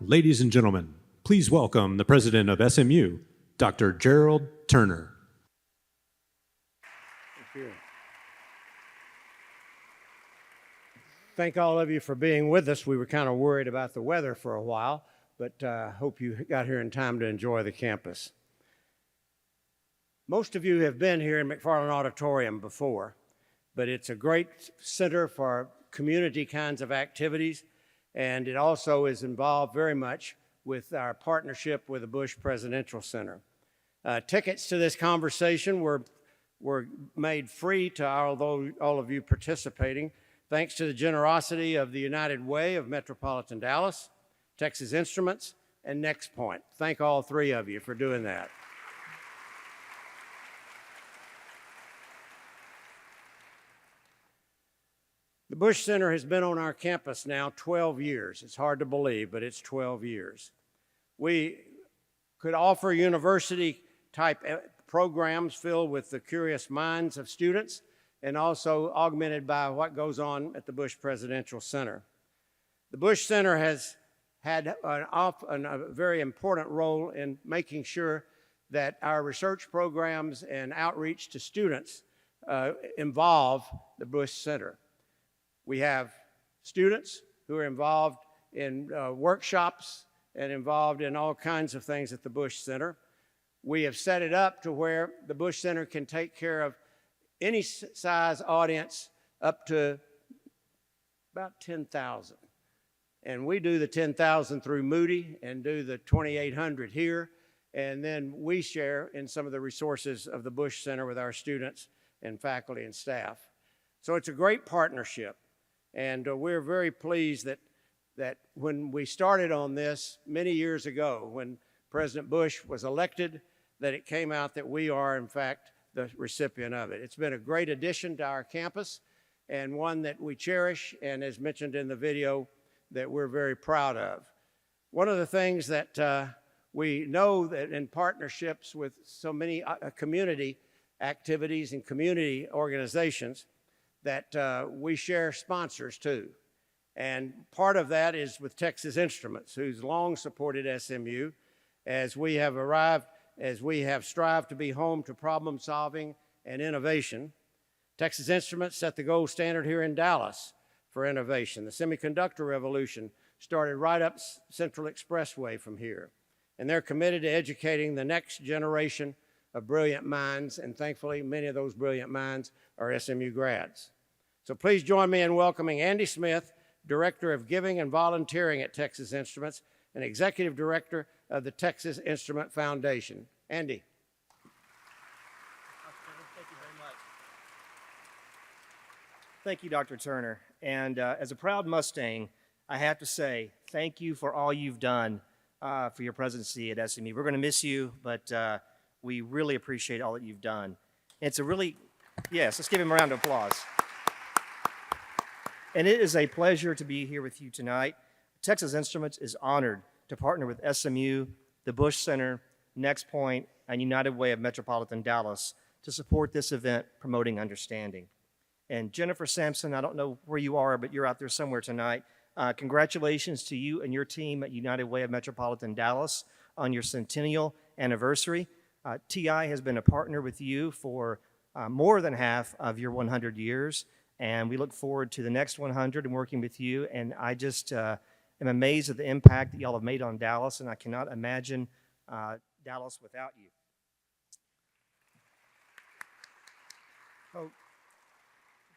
Ladies and gentlemen, please welcome the president of SMU, Dr. Gerald Turner. Thank you. Thank all of you for being with us. We were kind of worried about the weather for a while, but hope you got here in time to enjoy the campus. Most of you have been here in McFarland Auditorium before, but it's a great center for community kinds of activities, and it also is involved very much with our partnership with the Bush Presidential Center. Tickets to this conversation were made free to all of you participating, thanks to the generosity of the United Way of Metropolitan Dallas, Texas Instruments, and NexPoint. Thank all three of you for doing that. The Bush Center has been on our campus now 12 years. It's hard to believe, but it's 12 years. We could offer university-type programs filled with the curious minds of students and also augmented by what goes on at the Bush Presidential Center. The Bush Center has had a very important role in making sure that our research programs and outreach to students involve the Bush Center. We have students who are involved in workshops and involved in all kinds of things at the Bush Center. We have set it up to where the Bush Center can take care of any size audience up to about 10,000. And we do the 10,000 through Moody and do the 2,800 here. And then we share in some of the resources of the Bush Center with our students and faculty and staff. So it's a great partnership. And we're very pleased that when we started on this many years ago, when President Bush was elected, that it came out that we are, in fact, the recipient of it. It's been a great addition to our campus and one that we cherish and, as mentioned in the video, that we're very proud of. One of the things that we know that in partnerships with so many community activities and community organizations that we share sponsors too. And part of that is with Texas Instruments, who's long supported SMU as we have strived to be home to problem solving and innovation. Texas Instruments set the gold standard here in Dallas for innovation. The semiconductor revolution started right up Central Expressway from here. And they're committed to educating the next generation of brilliant minds, and thankfully many of those brilliant minds are SMU grads. So please join me in welcoming Andy Smith, Director of Giving and Volunteering at Texas Instruments and Executive Director of the Texas Instrument Foundation. Andy. Thank you very much. Thank you, Dr. Turner. And as a proud Mustang, I have to say thank you for all you've done for your presidency at SMU. We're going to miss you, but we really appreciate all that you've done. It's a really, yes, let's give him a round of applause. And it is a pleasure to be here with you tonight. Texas Instruments is honored to partner with SMU, the Bush Center, NexPoint, and United Way of Metropolitan Dallas to support this event promoting understanding. And Jennifer Sampson, I don't know where you are, but you're out there somewhere tonight. Congratulations to you and your team at United Way of Metropolitan Dallas on your centennial anniversary. TI has been a partner with you for more than half of your 100 years. And we look forward to the next 100 and working with you. And I just am amazed at the impact that y'all have made on Dallas, and I cannot imagine Dallas without you. Oh,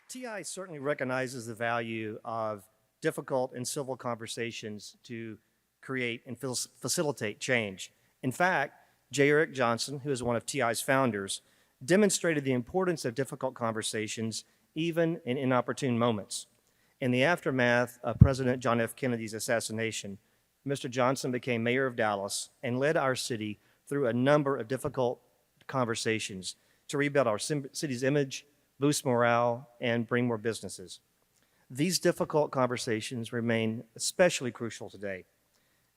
TI certainly recognizes the value of difficult and civil conversations to create and facilitate change. In fact, J. Eric Johnson, who is one of TI's founders, demonstrated the importance of difficult conversations even in inopportune moments. In the aftermath of President John F. Kennedy's assassination, Mr. Johnson became mayor of Dallas and led our city through a number of difficult conversations to rebuild our city's image, boost morale, and bring more businesses. These difficult conversations remain especially crucial today.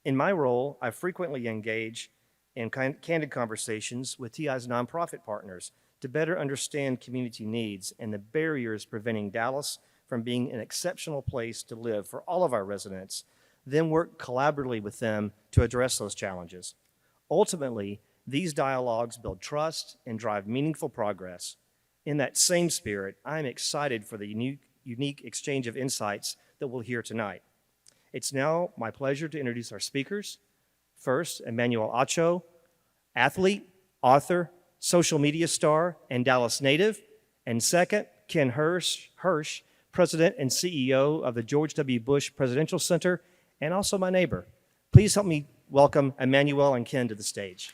In my role, I frequently engage in candid conversations with TI's nonprofit partners to better understand community needs and the barriers preventing Dallas from being an exceptional place to live for all of our residents, then work collaboratively with them to address those challenges. Ultimately, these dialogues build trust and drive meaningful progress. In that same spirit, I'm excited for the unique exchange of insights that we'll hear tonight. It's now my pleasure to introduce our speakers. First, Emmanuel Acho, athlete, author, social media star, and Dallas native. And second, Ken Hersh, President and CEO of the George W. Bush Presidential Center, and also my neighbor. Please help me welcome Emmanuel and Ken to the stage.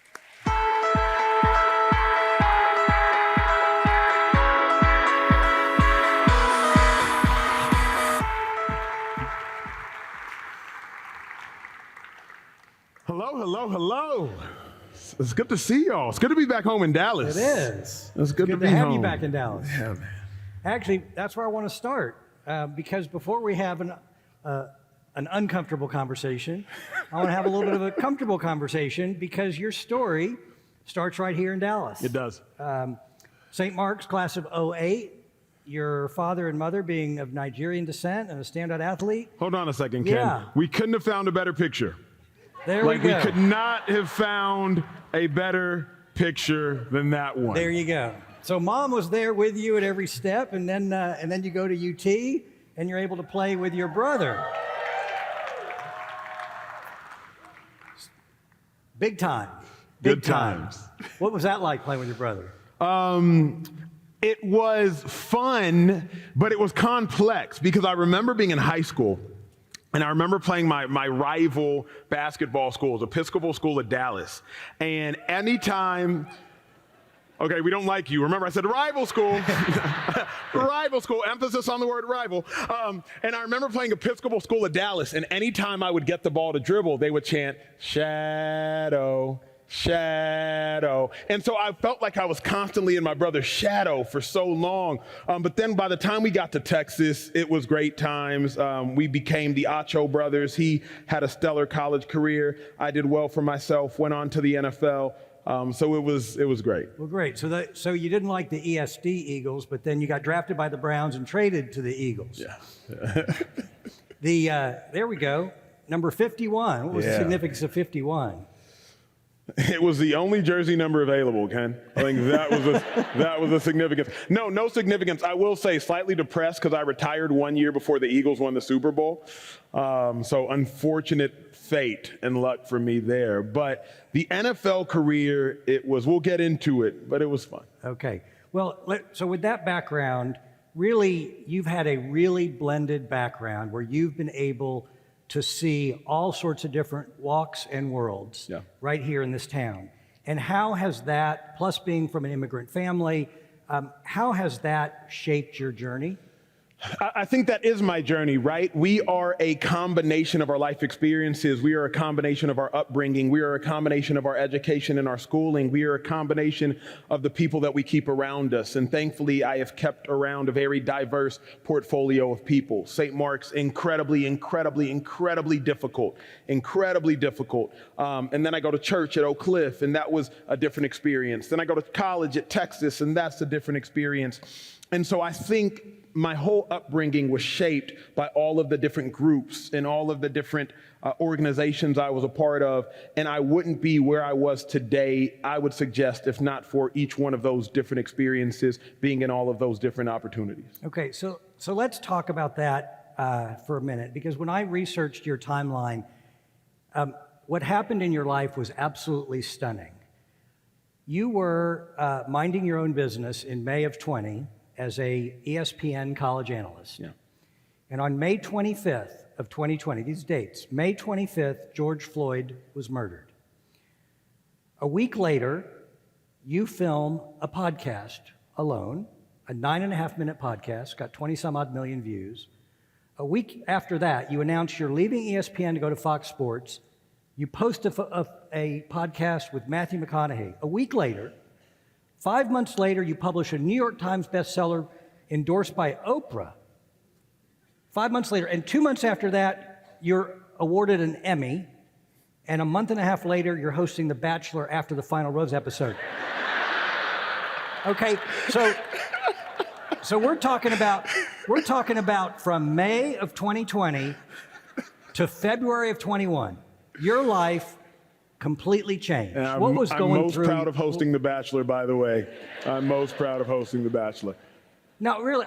Hello, hello, hello. It's good to see y'all. It's good to be back home in Dallas. It is. It's good to be have home. you back in Dallas. Yeah, man. Actually, that's where I want to start because before we have an uncomfortable conversation, I want to have a little bit of a comfortable conversation because your story starts right here in Dallas. It does. St. Mark's, class of '08. Your father and mother being of Nigerian descent and a standout athlete. Hold on a second, Ken. Yeah. We couldn't have found a better picture. There Like, we go. we could not have found a better picture than that one. There you go. So mom was there with you at every step, and then you go to UT, and you're able to play with your brother. Big time. Good times. What was that like playing with your brother? It was fun, but it was complex because I remember being in high school. And I remember playing my rival basketball school, the Episcopal School of Dallas. And anytime, okay, we don't like you. Remember, I said rival school. Rival school, emphasis on the word rival. And I remember playing Episcopal School of Dallas. And anytime I would get the ball to dribble, they would chant, shadow, shadow. And so I felt like I was constantly in my brother's shadow for so long. But then by the time we got to Texas, it was great times. We became the Acho brothers. He had a stellar college career. I did well for myself, went on to the NFL. So it was great. Well, great. So you didn't like the ESD Eagles, but then you got drafted by the Browns and traded to the Eagles. Yeah. There we go. Number 51. What was the Yeah. significance of 51? It was the only jersey number available, Ken. I think that was a significance. No significance. I will say slightly depressed because I retired 1 year before the Eagles won the Super Bowl. So unfortunate fate and luck for me there. But the NFL career, we'll get into it, but it was fun. Okay. Well, so with that background, really, you've had a really blended background where you've been able to see all sorts of different walks and worlds right here in this town. And how has that, plus being from an immigrant family, how has that shaped your journey? I think that is my journey, right? We are a combination of our life experiences. We are a combination of our upbringing. We are a combination of our education and our schooling. We are a combination of the people that we keep around us. And thankfully, I have kept around a very diverse portfolio of people. St. Mark's, incredibly difficult. And then I go to church at Oak Cliff, and that was a different experience. Then I go to college at Texas, and that's a different experience. And so I think my whole upbringing was shaped by all of the different groups and all of the different organizations I was a part of. And I wouldn't be where I was today, I would suggest, if not for each one of those different experiences, being in all of those different opportunities. Okay, so let's talk about that for a minute, because when I researched your timeline, what happened in your life was absolutely stunning. You were minding your own business in May of 20 as a ESPN college analyst. Yeah. And on May 25th of 2020, these dates, May 25th, George Floyd was murdered. A week later, you film a podcast alone, a 9.5-minute podcast, got 20 some odd million views. A week after that, you announce you're leaving ESPN to go to Fox Sports. You post a podcast with Matthew McConaughey. A week later, 5 months later, you publish a New York Times bestseller endorsed by Oprah. 5 months later, and 2 months after that, you're awarded an Emmy. And a month and a half later, you're hosting The Bachelor after the Final Rose episode. Okay, so we're talking about from May of 2020 to February of 21, your life completely changed. And What was going I'm most through? proud of hosting The Bachelor, by the way. I'm most proud of hosting The Bachelor. No, really,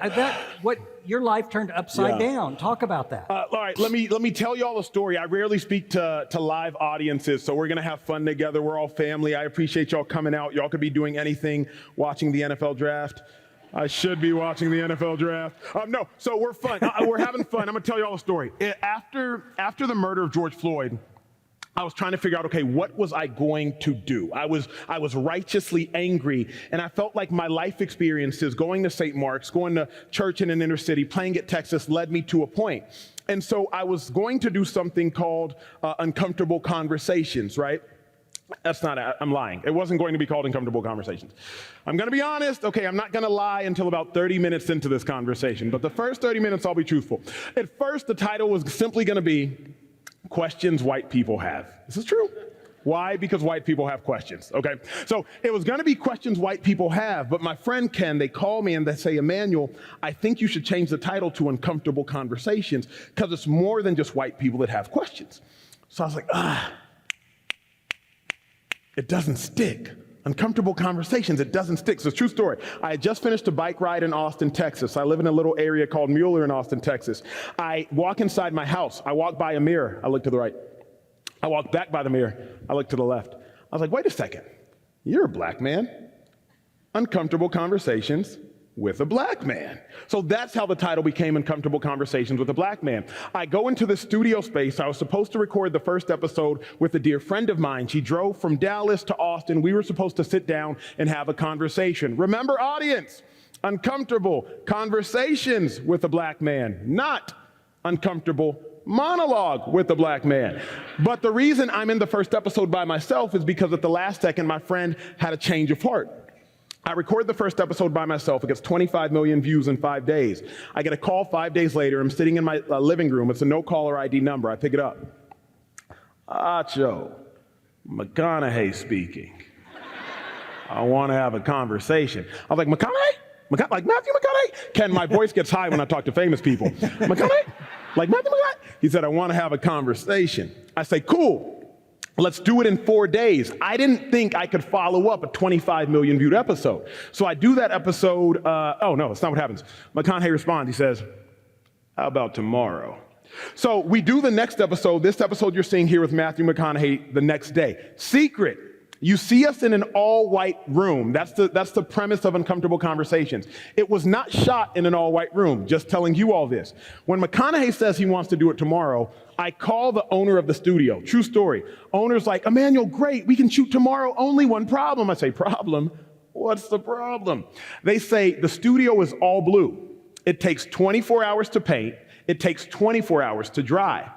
what your life turned upside down. Talk about that. All right, let me tell y'all a story. I rarely speak to live audiences, so we're gonna have fun together. We're all family. I appreciate y'all coming out. Y'all could be doing anything, watching the NFL draft. I should be watching the NFL draft. No, so we're fun. We're having fun. I'm gonna tell y'all a story. After the murder of George Floyd, I was trying to figure out, okay, what was I going to do? I was righteously angry, and I felt like my life experiences, going to St. Mark's, going to church in an inner city, playing at Texas, led me to a point. And so I was going to do something called uncomfortable conversations, right? That's not, I'm lying. It wasn't going to be called Uncomfortable Conversations. I'm going to be honest. Okay, I'm not going to lie until about 30 minutes into this conversation, but the first 30 minutes, I'll be truthful. At first, the title was simply going to be Questions White People Have. This is true. Why? Because white people have questions, okay? So it was gonna be questions white people have, but my friend Ken, they call me and they say, Emmanuel, I think you should change the title to Uncomfortable Conversations because it's more than just white people that have questions. So I was like, it doesn't stick. Uncomfortable Conversations, it doesn't stick. So it's a true story. I had just finished a bike ride in Austin, Texas. I live in a little area called Mueller in Austin, Texas. I walk inside my house. I walk by a mirror. I look to the right. I walk back by the mirror. I look to the left. I was like, wait a second. You're a black man. Uncomfortable Conversations with a black man. So that's how the title became Uncomfortable Conversations with a Black Man. I go into the studio space. I was supposed to record the first episode with a dear friend of mine. She drove from Dallas to Austin. We were supposed to sit down and have a conversation. Remember, audience, uncomfortable conversations with a black man, not uncomfortable monologue with a black man. But the reason I'm in the first episode by myself is because at the last second, my friend had a change of heart. I record the first episode by myself. It gets 25 million views in 5 days. I get a call 5 days later. I'm sitting in my living room. It's a no-caller ID number. I pick it up. Acho, McConaughey speaking. I want to have a conversation. I was like, McConaughey? Like Matthew McConaughey? Ken, my voice gets high when I talk to famous people. McConaughey? Like Matthew McConaughey? He said, I want to have a conversation. I say, cool. Let's do it in 4 days. I didn't think I could follow up a 25 million viewed episode. So I do that episode. Oh, no, that's not what happens. McConaughey responds. He says, how about tomorrow? So we do the next episode. This episode you're seeing here with Matthew McConaughey the next day. Secret. You see us in an all-white room. That's the premise of Uncomfortable Conversations. It was not shot in an all-white room, just telling you all this. When McConaughey says he wants to do it tomorrow, I call the owner of the studio. True story. Owner's like, Emmanuel, great, we can shoot tomorrow, only one problem. I say, problem? What's the problem? They say, the studio is all blue. It takes 24 hours to paint. It takes 24 hours to dry.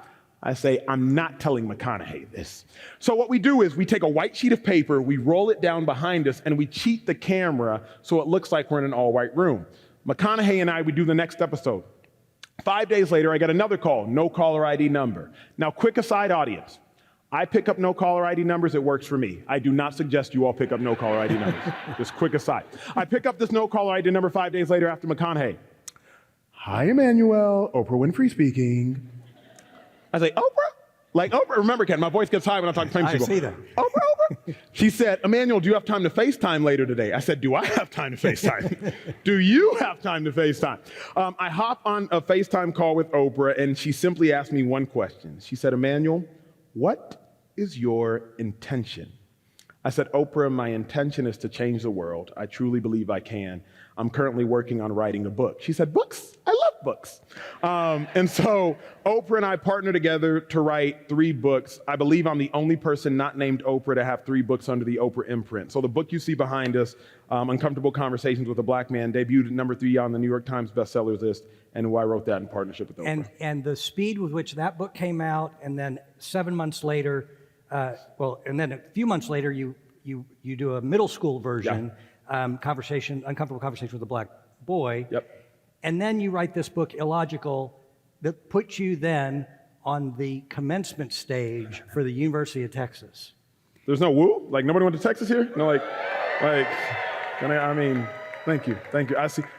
I say, I'm not telling McConaughey this. So what we do is we take a white sheet of paper, we roll it down behind us, and we cheat the camera so it looks like we're in an all-white room. McConaughey and I, we do the next episode. 5 days later, I get another call, no caller ID number. Now, quick aside, audience. I pick up no caller ID numbers, it works for me. I do not suggest you all pick up no caller ID numbers. Just quick aside. I pick up this no caller ID number 5 days later after McConaughey. Hi, Emmanuel, Oprah Winfrey speaking. I say, Oprah? Like Oprah? Remember, Ken, my voice gets high when I talk to famous people. I see that. Oprah? She said, Emmanuel, do you have time to FaceTime later today? I said, do I have time to FaceTime? Do you have time to FaceTime? I hop on a FaceTime call with Oprah, and she simply asked me one question. She said, Emmanuel, what is your intention? I said, Oprah, my intention is to change the world. I truly believe I can. I'm currently working on writing a book. She said, books? I love books. And so Oprah and I partnered together to write 3 books. I believe I'm the only person not named Oprah to have 3 books under the Oprah imprint. So the book you see behind us, Uncomfortable Conversations with a Black Man, debuted at number 3 on the New York Times bestsellers list, and I wrote that in partnership with Oprah. And the speed with which that book came out, and then 7 months later, and then a few months later, you do a middle school version, Uncomfortable Conversation with a Black Boy. Yep. And then you write this book, Illogical, that puts you then on the commencement stage for the University of Texas. There's no woo? Like nobody went to Texas here? No, I mean, Thank you.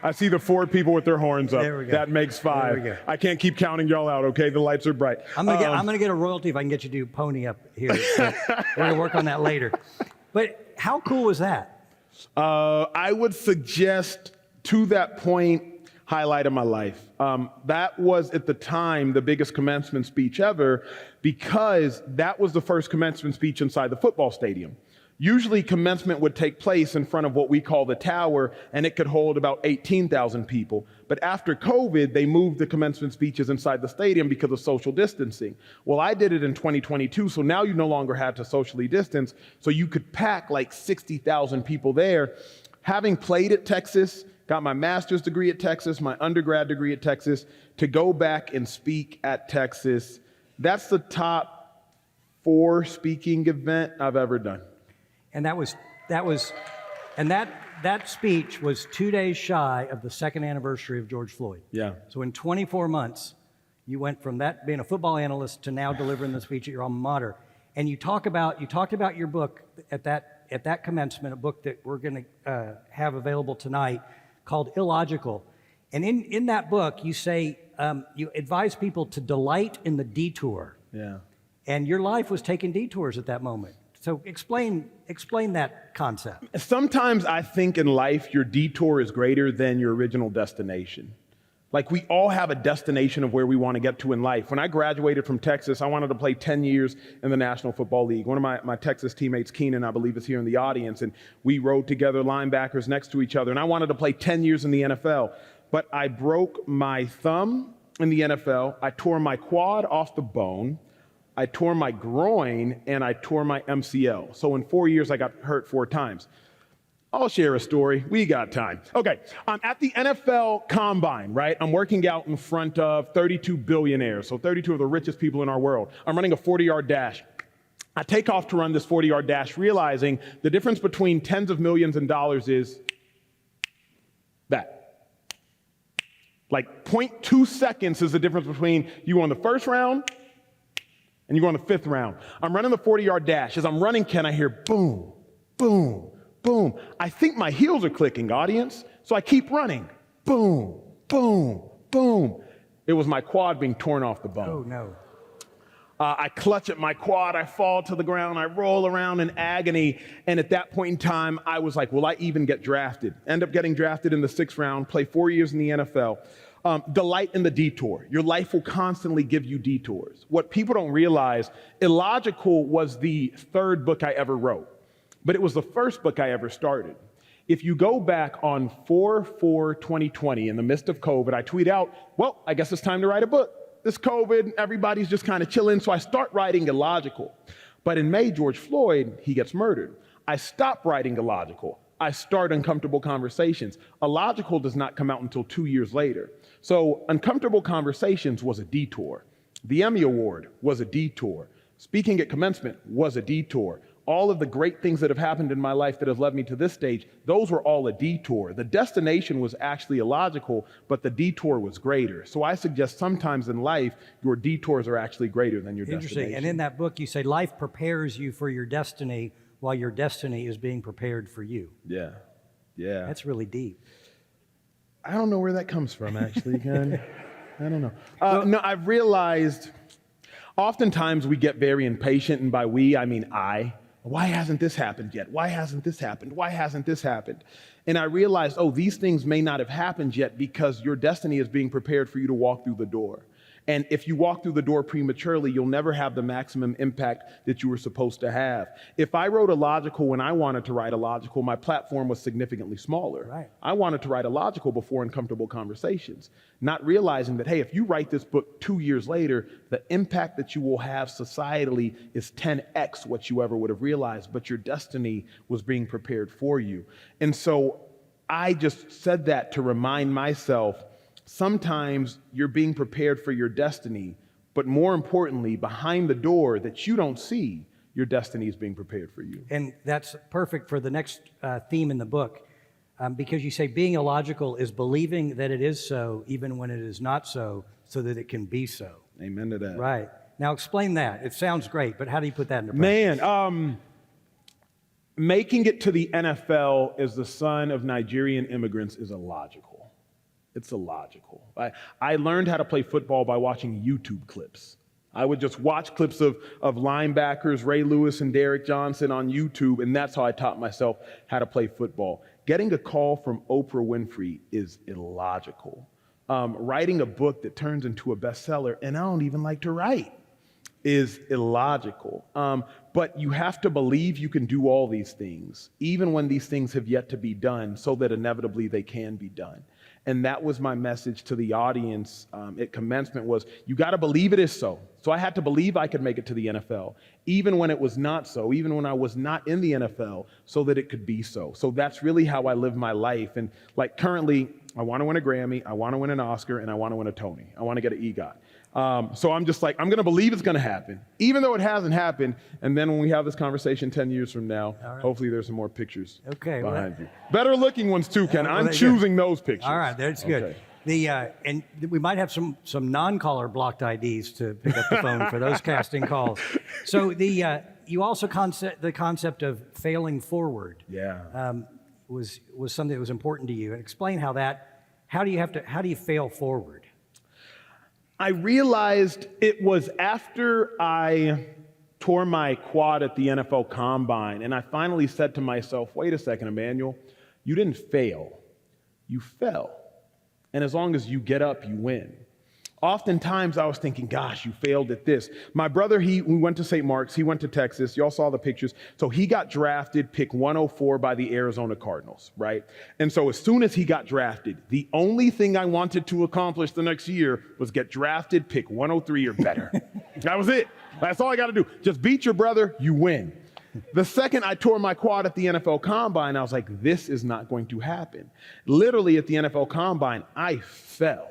I see the 4 people with their horns up. There we go. That makes 5. There we go. I can't keep counting y'all out, okay? The lights are bright. I'm gonna get a royalty if I can get you to do pony up here. So we're gonna work on that later. But how cool was that? I would suggest, to that point, highlight of my life. That was, at the time, the biggest commencement speech ever, because that was the first commencement speech inside the football stadium. Usually commencement would take place in front of what we call the tower, and it could hold about 18,000 people. But after COVID, they moved the commencement speeches inside the stadium because of social distancing. Well, I did it in 2022, so now you no longer had to socially distance, so you could pack like 60,000 people there. Having played at Texas, got my master's degree at Texas, my undergrad degree at Texas, to go back and speak at Texas, that's the top 4 speaking event I've ever done. And that speech was 2 days shy of the 2nd anniversary of George Floyd. Yeah. So in 24 months, you went from that being a football analyst to now delivering the speech at your alma mater. And you talked about your book at that commencement, a book that we're going to have available tonight called Illogical. And in that book, you say you advise people to delight in the detour. Yeah. And your life was taking detours at that moment. So explain that concept. Sometimes I think in life your detour is greater than your original destination. Like, we all have a destination of where we want to get to in life. When I graduated from Texas, I wanted to play 10 years in the National Football League. One of my Texas teammates, Keenan, I believe, is here in the audience, and we rode together, linebackers next to each other, and I wanted to play 10 years in the NFL. But I broke my thumb in the NFL, I tore my quad off the bone, I tore my groin, and I tore my MCL. So in 4 years, I got hurt 4 times. I'll share a story. We got time. Okay, I'm at the NFL Combine, right? I'm working out in front of 32 billionaires, so 32 of the richest people in our world. I'm running a 40-yard dash. I take off to run this 40-yard dash, realizing the difference between tens of millions and dollars is that. Like 0.2 seconds is the difference between you on the first round and you go on the 5th round. I'm running the 40-yard dash. As I'm running, Ken, I hear boom, boom, boom. I think my heels are clicking, audience, so I keep running. Boom, boom, boom. It was my quad being torn off the bone. Oh, no. I clutch at my quad, I fall to the ground, I roll around in agony, and at that point in time, I was like, will I even get drafted? End up getting drafted in the 6th round, play 4 years in the NFL. Delight in the detour. Your life will constantly give you detours. What people don't realize, Illogical was the 3rd book I ever wrote, but it was the 1st book I ever started. If you go back on 4/4/2020, in the midst of COVID, I tweet out, well, I guess it's time to write a book. This COVID, everybody's just kind of chilling, so I start writing Illogical. But in May, George Floyd, he gets murdered. I stop writing Illogical. I start Uncomfortable Conversations. Illogical does not come out until 2 years later. So Uncomfortable Conversations was a detour. The Emmy Award was a detour. Speaking at commencement was a detour. All of the great things that have happened in my life that have led me to this stage, those were all a detour. The destination was actually illogical, but the detour was greater. So I suggest sometimes in life, your detours are actually greater than your Interesting. destination. And in that book, you say life prepares you for your destiny while your destiny is being prepared for you. Yeah, yeah. That's really deep. I don't know where that comes from, actually, Ken. I don't know. No, I've realized oftentimes we get very impatient, and by we, I mean I. Why hasn't this happened yet? Why hasn't this happened? Why hasn't this happened? And I realized, oh, these things may not have happened yet because your destiny is being prepared for you to walk through the door. And if you walk through the door prematurely, you'll never have the maximum impact that you were supposed to have. If I wrote Illogical when I wanted to write Illogical, my platform was significantly smaller. Right. I wanted to write Illogical before Uncomfortable Conversations, not realizing that, hey, if you write this book 2 years later, the impact that you will have societally is 10x what you ever would have realized, but your destiny was being prepared for you. And so I just said that to remind myself, sometimes you're being prepared for your destiny, but more importantly, behind the door that you don't see, your destiny is being prepared for you. And that's perfect for the next theme in the book, because you say being illogical is believing that it is so, even when it is not so that it can be so. Amen to that. Right. Now explain that. It sounds great, but how do you put that into practice? Man, making it to the NFL as the son of Nigerian immigrants is illogical. It's illogical. I learned how to play football by watching YouTube clips. I would just watch clips of linebackers, Ray Lewis and Derrick Johnson on YouTube, and that's how I taught myself how to play football. Getting a call from Oprah Winfrey is illogical. Writing a book that turns into a bestseller, and I don't even like to write, is illogical. But you have to believe you can do all these things, even when these things have yet to be done, so that inevitably they can be done. And that was my message to the audience at commencement was, you got to believe it is so. So I had to believe I could make it to the NFL, even when it was not so, even when I was not in the NFL, so that it could be so. So that's really how I live my life. And like currently, I want to win a Grammy, I want to win an Oscar, and I want to win a Tony. I want to get an EGOT. So I'm just like, I'm going to believe it's going to happen, even though it hasn't happened. And then when we have this conversation 10 years from now, hopefully there's some more pictures behind you. Better looking ones too, Ken. I'm choosing those pictures. All right, that's good. And we might have some non-caller blocked IDs to pick up the phone for those casting calls. So you also the concept of failing forward. Was something that was important to you. And explain how do you fail forward? I realized it was after I tore my quad at the NFL Combine, and I finally said to myself, wait a second, Emmanuel, you didn't fail, you fell. And as long as you get up, you win. Oftentimes I was thinking, gosh, you failed at this. My brother, we went to St. Mark's, he went to Texas, y'all saw the pictures. So he got drafted, pick 104 by the Arizona Cardinals, right? And so as soon as he got drafted, the only thing I wanted to accomplish the next year was get drafted, pick 103 or better. That was it. That's all I got to do. Just beat your brother, you win. The second I tore my quad at the NFL Combine, I was like, this is not going to happen. Literally at the NFL Combine, I fell.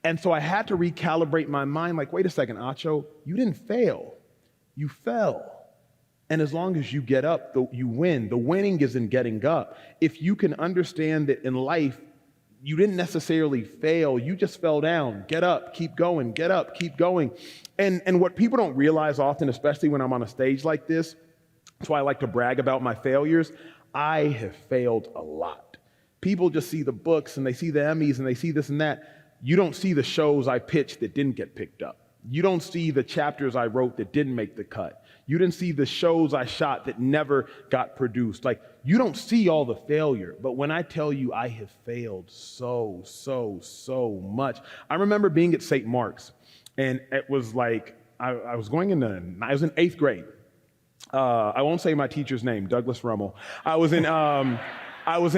And so I had to recalibrate my mind, like, wait a second, Acho, you didn't fail, you fell. And as long as you get up, you win. The winning is in getting up. If you can understand that in life, you didn't necessarily fail, you just fell down. Get up, keep going, get up, keep going. And what people don't realize often, especially when I'm on a stage like this, that's why I like to brag about my failures, I have failed a lot. People just see the books and they see the Emmys and they see this and that. You don't see the shows I pitched that didn't get picked up. You don't see the chapters I wrote that didn't make the cut. You didn't see the shows I shot that never got produced. Like, you don't see all the failure. But when I tell you I have failed so much. I remember being at St. Mark's, and it was like, I was in 8th grade. I won't say my teacher's name, Douglas Rummel. I was in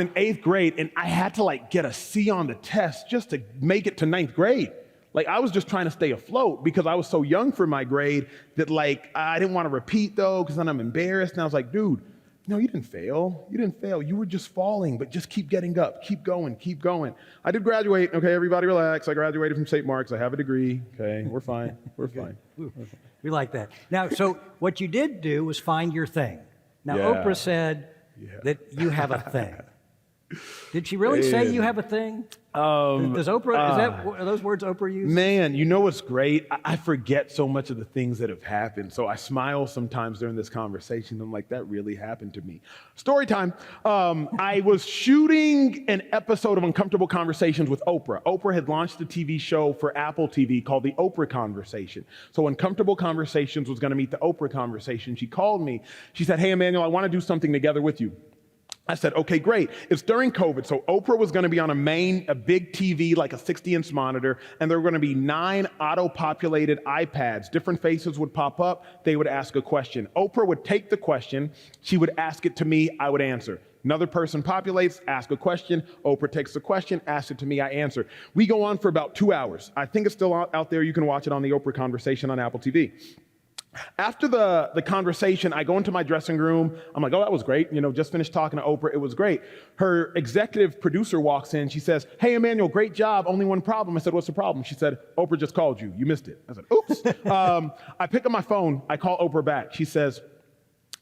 8th grade, and I had to get a C on the test just to make it to 9th grade. I was just trying to stay afloat because I was so young for my grade that I didn't want to repeat though, because then I'm embarrassed. And I was like, dude, no, you didn't fail. You didn't fail. You were just falling, but just keep getting up. Keep going, keep going. I did graduate. Okay, everybody relax. I graduated from St. Mark's. I have a degree. Okay, we're fine. We're fine. We like that. Now, so what you did do was find your thing. Now, Oprah said that you have a thing. Did she really say you have a thing? Does Oprah, are those words Oprah used? Man, you know what's great? I forget so much of the things that have happened. So I smile sometimes during this conversation. I'm like, that really happened to me. Story time. I was shooting an episode of Uncomfortable Conversations with Oprah. Oprah had launched a TV show for Apple TV called The Oprah Conversation. So Uncomfortable Conversations was going to meet The Oprah Conversation. She called me. She said, hey, Emmanuel, I want to do something together with you. I said, okay, great. It's during COVID, so Oprah was going to be on a big TV, like a 60-inch monitor, and there were going to be 9 auto-populated iPads. Different faces would pop up. They would ask a question. Oprah would take the question. She would ask it to me. I would answer. Another person populates, ask a question. Oprah takes the question, asks it to me. I answer. We go on for about 2 hours. I think it's still out there. You can watch it on the Oprah Conversation on Apple TV. After the conversation, I go into my dressing room. I'm like, oh, that was great. Just finished talking to Oprah. It was great. Her executive producer walks in. She says, hey, Emmanuel, great job. Only one problem. I said, what's the problem? She said, Oprah just called you. You missed it. I said, oops. I pick up my phone. I call Oprah back. She says,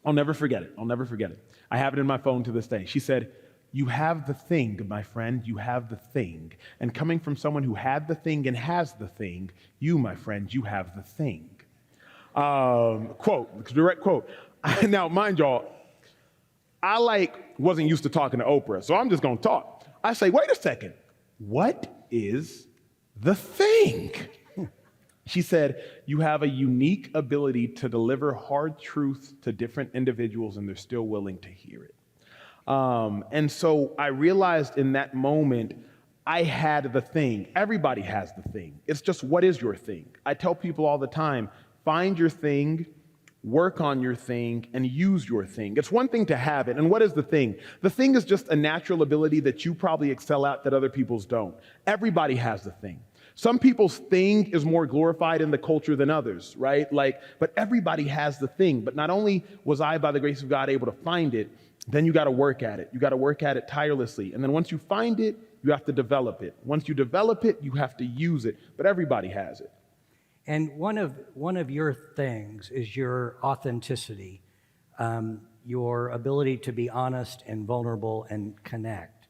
I'll never forget it. I'll never forget it. I have it in my phone to this day. She said, you have the thing, my friend. You have the thing. And coming from someone who had the thing and has the thing, you, my friend, you have the thing. Quote, direct quote. Now, mind y'all, I wasn't used to talking to Oprah, so I'm just gonna talk. I say, wait a second, what is the thing? She said, you have a unique ability to deliver hard truths to different individuals and they're still willing to hear it. And so I realized in that moment, I had the thing. Everybody has the thing. It's just, what is your thing? I tell people all the time, find your thing, work on your thing, and use your thing. It's one thing to have it. And what is the thing? The thing is just a natural ability that you probably excel at that other people's don't. Everybody has the thing. Some people's thing is more glorified in the culture than others, right? But everybody has the thing. But not only was I, by the grace of God, able to find it, then you got to work at it. You got to work at it tirelessly. And then once you find it, you have to develop it. Once you develop it, you have to use it. But everybody has it. And one of your things is your authenticity, your ability to be honest and vulnerable and connect.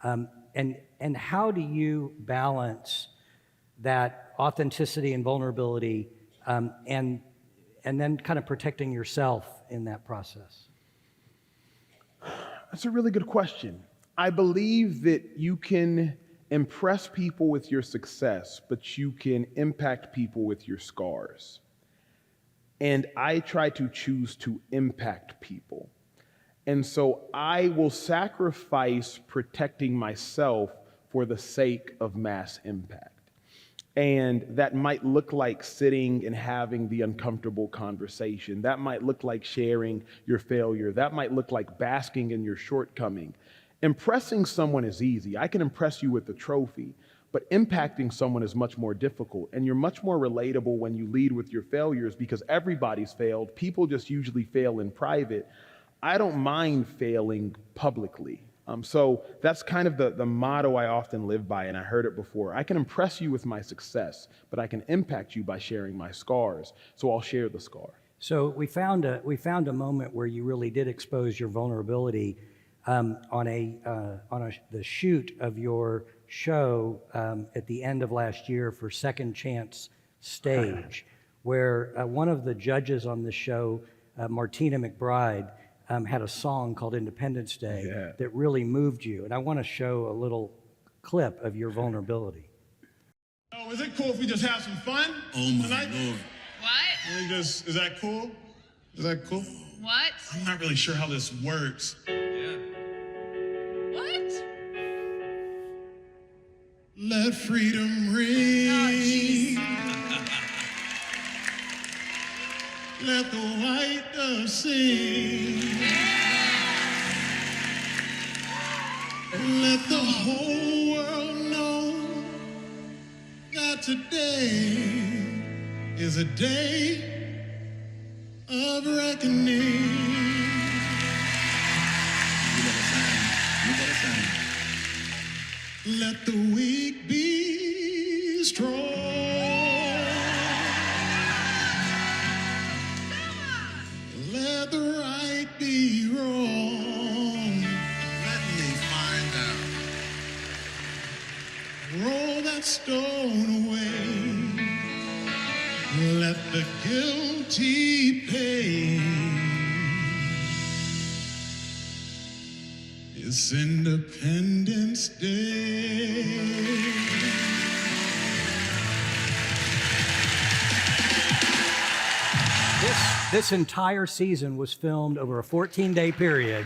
And how do you balance that authenticity and vulnerability, and then kind of protecting yourself in that process? That's a really good question. I believe that you can impress people with your success, but you can impact people with your scars. And I try to choose to impact people. And so I will sacrifice protecting myself for the sake of mass impact. And that might look like sitting and having the uncomfortable conversation. That might look like sharing your failure. That might look like basking in your shortcoming. Impressing someone is easy. I can impress you with a trophy, but impacting someone is much more difficult. And you're much more relatable when you lead with your failures because everybody's failed. People just usually fail in private. I don't mind failing publicly. So that's kind of the motto I often live by, and I heard it before. I can impress you with my success, but I can impact you by sharing my scars. So I'll share the scar. So we found a moment where you really did expose your vulnerability on the shoot of your show at the end of last year for Second Chance Stage, where one of the judges on the show, Martina McBride, had a song called Independence Day that really moved you. And I want to show a little clip of your vulnerability. Oh, is it cool if we just have some fun tonight? Lord. What? Is that cool? Is that cool? What? I'm not really sure how this works. Yeah. What? Let freedom ring. Oh, jeez. Let the white dove sing. Let the whole world know that today is a day of reckoning. You better sing. Let the weak be strong. Let the right be wrong. Let me find out. Roll that stone away. Let the guilty pay. It's Independence Day. This entire season was filmed over a 14-day period.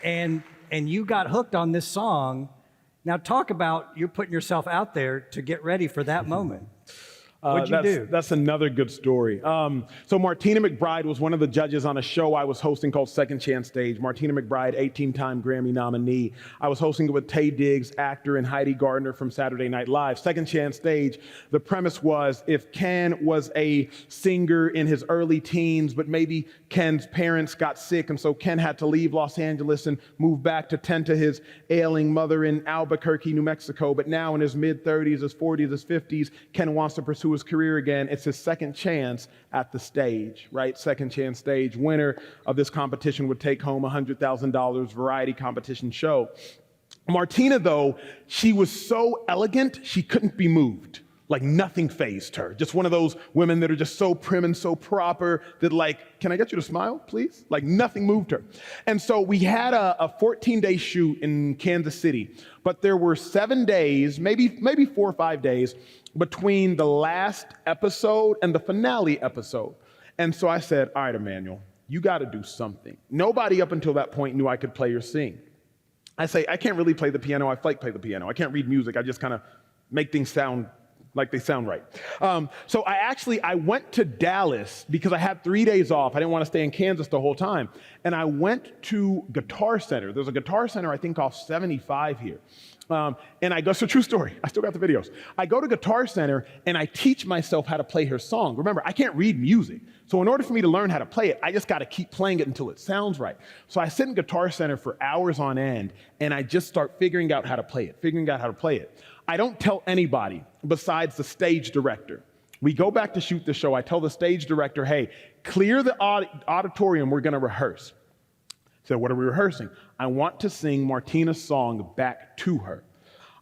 And you got hooked on this song. Now talk about you putting yourself out there to get ready for that moment. What'd you do? That's another good story. So Martina McBride was one of the judges on a show I was hosting called Second Chance Stage. Martina McBride, 18-time Grammy nominee. I was hosting it with Taye Diggs, actor, and Heidi Gardner from Saturday Night Live. Second Chance Stage, the premise was if Ken was a singer in his early teens, but maybe Ken's parents got sick, and so Ken had to leave Los Angeles and move back to tend to his ailing mother in Albuquerque, New Mexico. But now in his mid-30s, his 40s, his 50s, Ken wants to pursue his career again. It's his second chance at the stage, right? Second Chance Stage. Winner of this competition would take home $100,000 variety competition show. Martina, though, she was so elegant, she couldn't be moved. Like nothing fazed her. Just one of those women that are just so prim and so proper that like, can I get you to smile, please? Like nothing moved her. And so we had a 14-day shoot in Kansas City, but there were 7 days, maybe 4 or 5 days between the last episode and the finale episode. And so I said, all right, Emmanuel, you got to do something. Nobody up until that point knew I could play or sing. I say, I can't really play the piano. I flake play the piano. I can't read music. I just kind of make things sound like they sound right. So I went to Dallas because I had 3 days off. I didn't want to stay in Kansas the whole time. And I went to Guitar Center. There's a Guitar Center, I think, off 75 here. And I go, it's a true story. I still got the videos. I go to Guitar Center and I teach myself how to play her song. Remember, I can't read music. So in order for me to learn how to play it, I just got to keep playing it until it sounds right. So I sit in Guitar Center for hours on end and I just start figuring out how to play it. I don't tell anybody besides the stage director. We go back to shoot the show. I tell the stage director, hey, clear the auditorium. We're going to rehearse. So what are we rehearsing? I want to sing Martina's song back to her.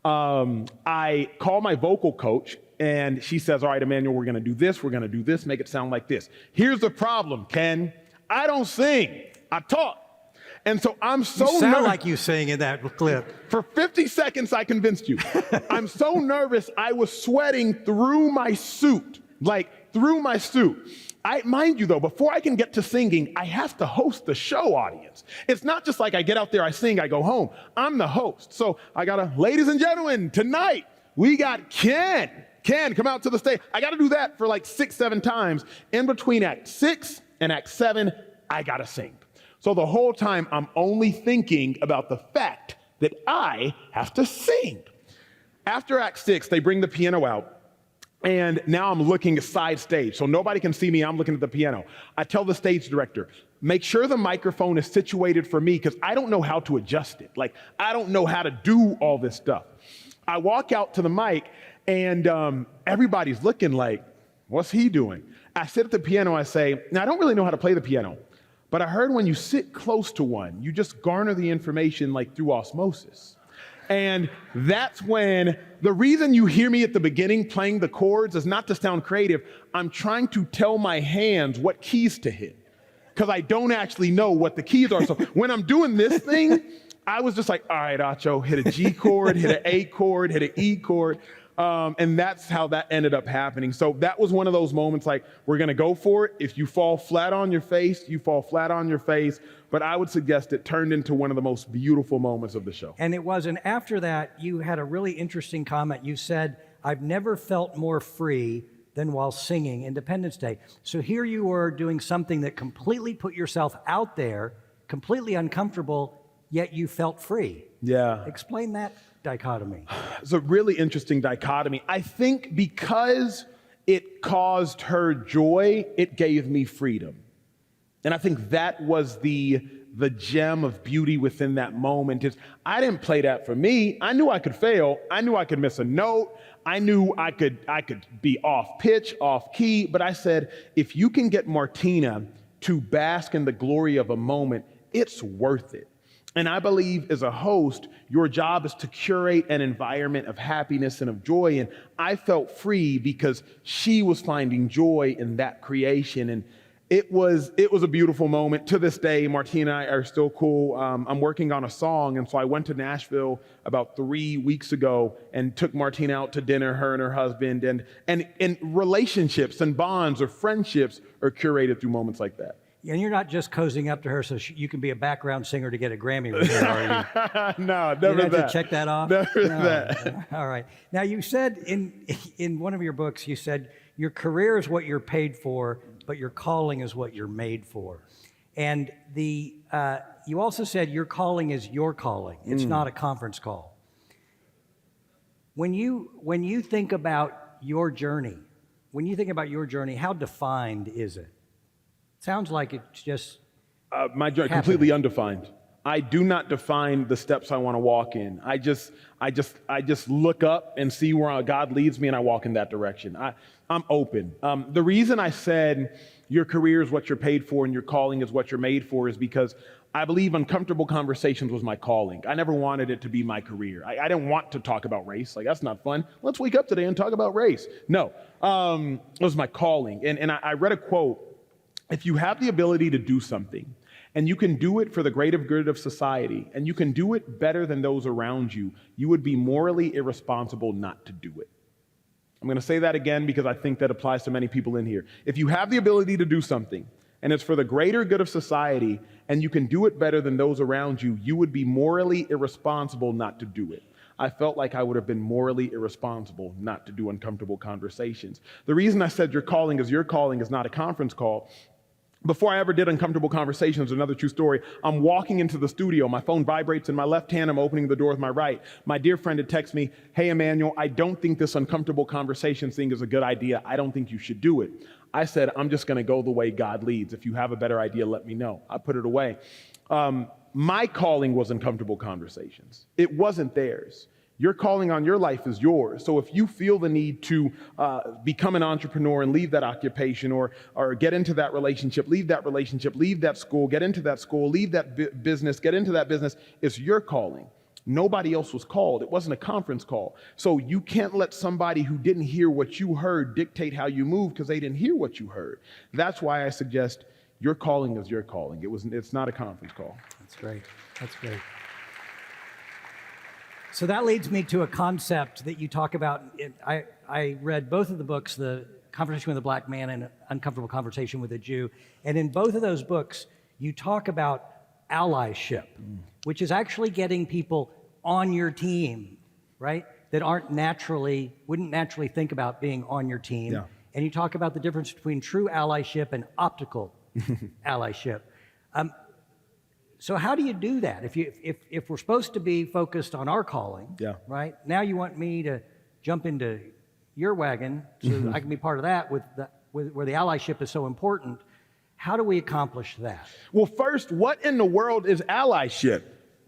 I call my vocal coach and she says, all right, Emmanuel, we're going to do this, make it sound like this. Here's the problem, Ken. I don't sing, I talk. And so I'm so nervous. You sound like you sing in that clip. For 50 seconds, I convinced you. I'm so nervous, I was sweating through my suit, Mind you though, before I can get to singing, I have to host the show audience. It's not just like I get out there, I sing, I go home. I'm the host. So I gotta, ladies and gentlemen, tonight we got Ken. Ken, come out to the stage. I gotta do that for like 6, 7 times. In between Act 6 and Act 7, I gotta sing. So the whole time I'm only thinking about the fact that I have to sing. After Act 6, they bring the piano out. And now I'm looking at side stage, so nobody can see me. I'm looking at the piano. I tell the stage director, make sure the microphone is situated for me because I don't know how to adjust it. Like, I don't know how to do all this stuff. I walk out to the mic, and everybody's looking like, what's he doing? I sit at the piano, I say, now I don't really know how to play the piano, but I heard when you sit close to one, you just garner the information like through osmosis. And that's when the reason you hear me at the beginning playing the chords is not to sound creative. I'm trying to tell my hands what keys to hit because I don't actually know what the keys are. So when I'm doing this thing, I was just like, all right, Acho, hit a G chord, hit an A chord, hit an E chord. And that's how that ended up happening. So that was one of those moments like, we're going to go for it. If you fall flat on your face, you fall flat on your face. But I would suggest it turned into one of the most beautiful moments of the show. And it was. And after that, you had a really interesting comment. You said, I've never felt more free than while singing Independence Day. So here you were doing something that completely put yourself out there, completely uncomfortable, yet you felt free. Yeah. Explain that dichotomy. It's a really interesting dichotomy. I think because it caused her joy, it gave me freedom. And I think that was the gem of beauty within that moment is I didn't play that for me. I knew I could fail. I knew I could miss a note. I knew I could be off pitch, off key. But I said, if you can get Martina to bask in the glory of a moment, it's worth it. And I believe as a host, your job is to curate an environment of happiness and of joy. And I felt free because she was finding joy in that creation. And it was a beautiful moment. To this day, Martina and I are still cool. I'm working on a song. And so I went to Nashville about 3 weeks ago and took Martina out to dinner, her and her husband. And relationships and bonds or friendships are curated through moments like that. And you're not just cozying up to her so you can be a background singer to get a Grammy with her, are you? No, never you had that. to check that off? Never that. All right. Now, you said in one of your books, you said your career is what you're paid for, but your calling is what you're made for. And you also said your calling is your calling. It's not a conference call. When you think about your journey, how defined is it? Sounds like it's just my journey completely undefined. I do not define the steps I want to walk in. I just look up and see where God leads me, and I walk in that direction. I'm open. The reason I said your career is what you're paid for and your calling is what you're made for is because I believe uncomfortable conversations was my calling. I never wanted it to be my career. I didn't want to talk about race. Like, that's not fun. Let's wake up today and talk about race. No, it was my calling. And I read a quote: if you have the ability to do something, and you can do it for the greater good of society, and you can do it better than those around you, you would be morally irresponsible not to do it. I'm going to say that again because I think that applies to many people in here. If you have the ability to do something, and it's for the greater good of society, and you can do it better than those around you, you would be morally irresponsible not to do it. I felt like I would have been morally irresponsible not to do uncomfortable conversations. The reason I said your calling is not a conference call. Before I ever did uncomfortable conversations, another true story, I'm walking into the studio. My phone vibrates in my left hand. I'm opening the door with my right. My dear friend had texted me, "Hey, Emmanuel, I don't think this uncomfortable conversation thing is a good idea. I don't think you should do it." I said, "I'm just going to go the way God leads. If you have a better idea, let me know." I put it away. My calling was uncomfortable conversations. It wasn't theirs. Your calling on your life is yours. So if you feel the need to become an entrepreneur and leave that occupation, or get into that relationship, leave that school, get into that school, leave that business, get into that business, it's your calling. Nobody else was called. It wasn't a conference call. So you can't let somebody who didn't hear what you heard dictate how you move because they didn't hear what you heard. That's why I suggest your calling is your calling. It's not a conference call. That's great. That's great. So that leads me to a concept that you talk about. I read both of the books, The Conversation with a Black Man and Uncomfortable Conversation with a Jew. And in both of those books, you talk about allyship, which is actually getting people on your team, right? That wouldn't naturally think about being on your team. Yeah. And you talk about the difference between true allyship and optical allyship. So how do you do that? If we're supposed to be focused on our calling, Yeah. right? Now you want me to jump into your wagon so that I can be part of that where the allyship is so important. How do we accomplish that? Well, first, what in the world is allyship,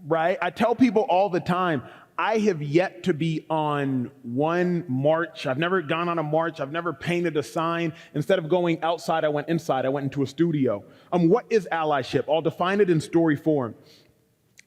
right? I tell people all the time, I have yet to be on one march. I've never gone on a march. I've never painted a sign. Instead of going outside, I went inside. I went into a studio. What is allyship? I'll define it in story form.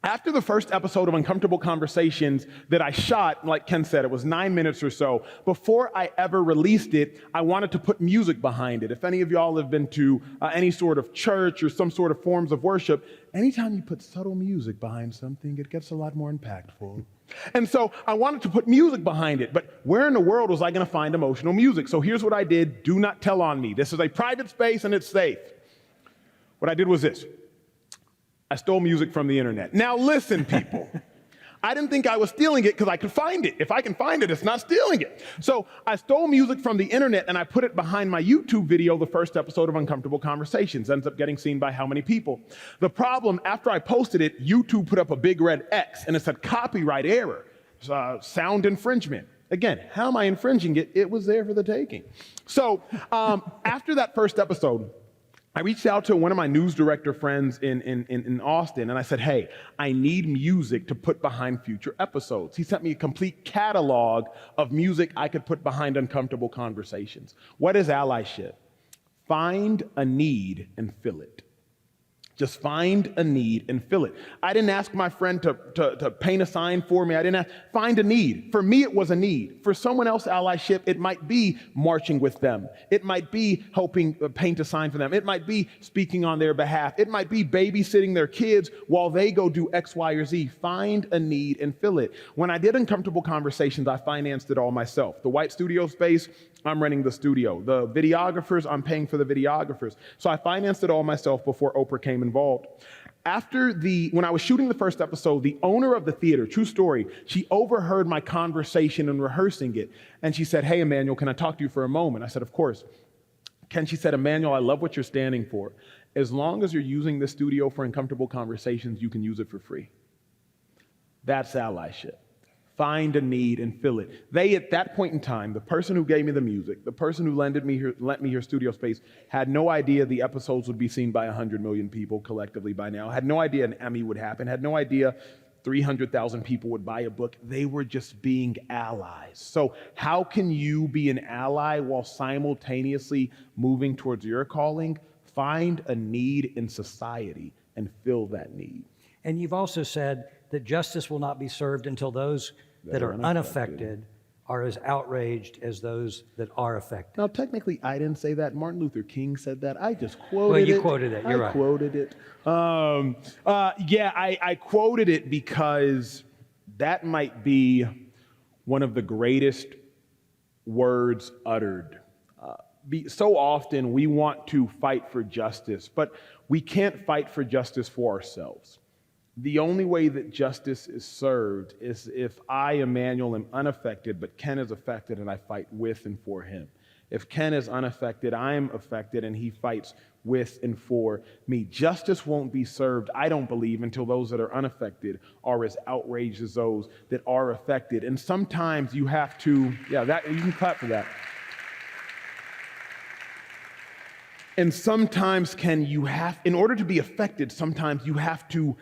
After the first episode of Uncomfortable Conversations that I shot, like Ken said, it was 9 minutes or so. Before I ever released it, I wanted to put music behind it. If any of y'all have been to any sort of church or some sort of forms of worship, anytime you put subtle music behind something, it gets a lot more impactful. And so I wanted to put music behind it, but where in the world was I going to find emotional music? So here's what I did. Do not tell on me. This is a private space and it's safe. What I did was this. I stole music from the internet. Now listen, people. I didn't think I was stealing it because I could find it. If I can find it, it's not stealing it. So I stole music from the internet and I put it behind my YouTube video, the first episode of Uncomfortable Conversations. Ends up getting seen by how many people? The problem, after I posted it, YouTube put up a big red X and it said copyright error, sound infringement. Again, how am I infringing it? It was there for the taking. So after that first episode, I reached out to one of my news director friends in Austin, and I said, "Hey, I need music to put behind future episodes." He sent me a complete catalog of music I could put behind Uncomfortable Conversations. What is allyship? Find a need and fill it. Just find a need and fill it. I didn't ask my friend to paint a sign for me. I didn't find a need. For me, it was a need. For someone else, allyship, it might be marching with them. It might be helping paint a sign for them. It might be speaking on their behalf. It might be babysitting their kids while they go do X, Y, or Z. Find a need and fill it. When I did Uncomfortable Conversations, I financed it all myself. The white studio space, I'm renting the studio. The videographers, I'm paying for the videographers. So I financed it all myself before Oprah came involved. When I was shooting the first episode, the owner of the theater, true story, she overheard my conversation and rehearsing it. And she said, "Hey, Emmanuel, can I talk to you for a moment?" I said, "Of course." She said, "Emmanuel, I love what you're standing for. As long as you're using this studio for Uncomfortable Conversations, you can use it for free." That's allyship. Find a need and fill it. They, at that point in time, the person who gave me the music, the person who lent me her studio space, had no idea the episodes would be seen by 100 million people collectively by now, had no idea an Emmy would happen, had no idea 300,000 people would buy a book. They were just being allies. So how can you be an ally while simultaneously moving towards your calling? Find a need in society. and fill that need. And you've also said that justice will not be served until those that are unaffected are as outraged as those that are affected. Now, technically, I didn't say that. Martin Luther King said that. I just quoted it. Well, you quoted it. You're right. I quoted it. I quoted it because that might be one of the greatest words uttered. So often we want to fight for justice, but we can't fight for justice for ourselves. The only way that justice is served is if I, Emmanuel, am unaffected, but Ken is affected and I fight with and for him. If Ken is unaffected, I am affected and he fights with and for me. Justice won't be served, I don't believe, until those that are unaffected are as outraged as those that are affected. And sometimes you have to, you can clap for that. And sometimes, Ken, in order to be affected, sometimes you have to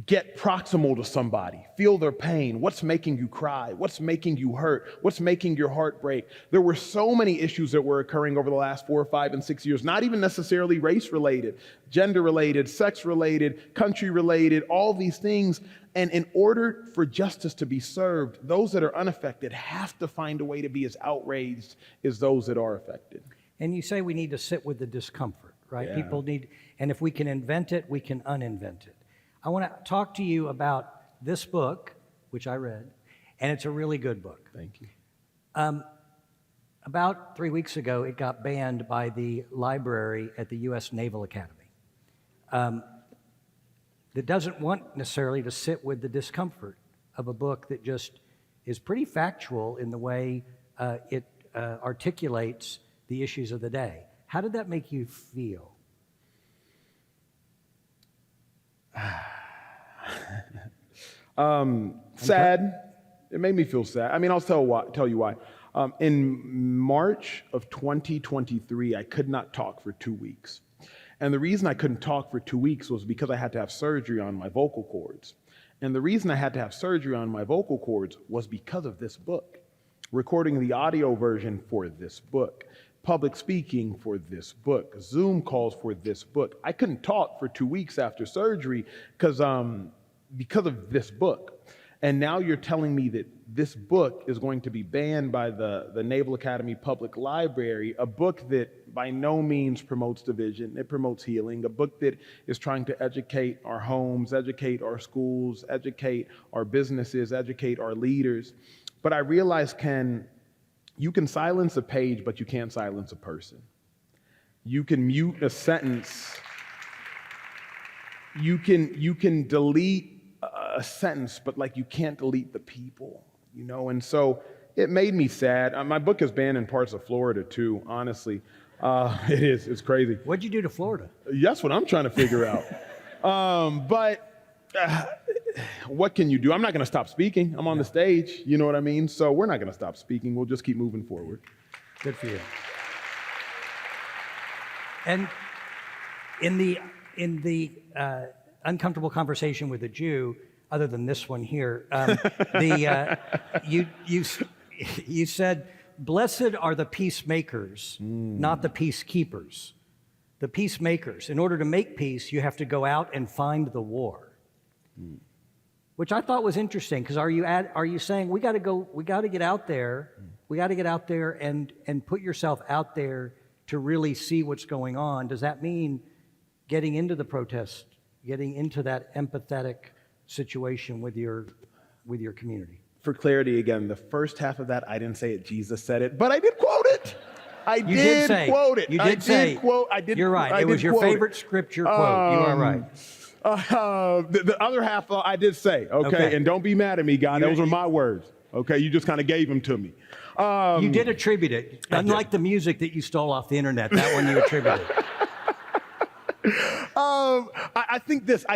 get proximal to somebody, feel their pain. What's making you cry? What's making you hurt? What's making your heart break? There were so many issues that were occurring over the last 4, 5, and 6 years, not even necessarily race-related, gender-related, sex-related, country-related, all these things. And in order for justice to be served, those that are unaffected have to find a way to be as outraged as those that are affected. And you say we need to sit with the discomfort, right? Yeah. People need, and if we can invent it, we can uninvent it. I want to talk to you about this book, which I read, and it's a really good book. Thank you. About 3 weeks ago, it got banned by the library at the U.S. Naval Academy. That doesn't want necessarily to sit with the discomfort of a book that just is pretty factual in the way it articulates the issues of the day. How did that make you feel? Sad. It made me feel sad. I mean, I'll tell you why. In March of 2023, I could not talk for 2 weeks. And the reason I couldn't talk for 2 weeks was because I had to have surgery on my vocal cords. And the reason I had to have surgery on my vocal cords was because of this book. Recording the audio version for this book, public speaking for this book, Zoom calls for this book. I couldn't talk for 2 weeks after surgery because of this book. And now you're telling me that this book is going to be banned by the Naval Academy Public Library, a book that by no means promotes division, it promotes healing, a book that is trying to educate our homes, educate our schools, educate our businesses, educate our leaders. But I realize, Ken, you can silence a page, but you can't silence a person. You can mute a sentence. You can delete a sentence, but like you can't delete the people, you know? And so it made me sad. My book is banned in parts of Florida too, honestly. It is, it's crazy. What'd you do to Florida? That's what I'm trying to figure out. What can you do? I'm not going to stop speaking. I'm on the stage, you know what I mean? So we're not going to stop speaking. We'll just keep moving forward. Good for you. And in the uncomfortable conversation with a Jew, other than this one here, you said, "Blessed are the peacemakers, not the peacekeepers." The peacemakers. In order to make peace, you have to go out and find the war, which I thought was interesting. Because are you saying we got to get out there, and put yourself out there to really see what's going on? Does that mean getting into the protest, getting into that empathetic situation with your community? For clarity, again, the first half of that, I didn't say it, Jesus said it, but I did quote it. I did quote it. You're right. It was your favorite scripture quote. You are right. The other half I did say, okay? And don't be mad at me, God. Those are my words, okay? You just kind of gave them to me. You did attribute it. Unlike the music that you stole off the internet, that one you attributed. I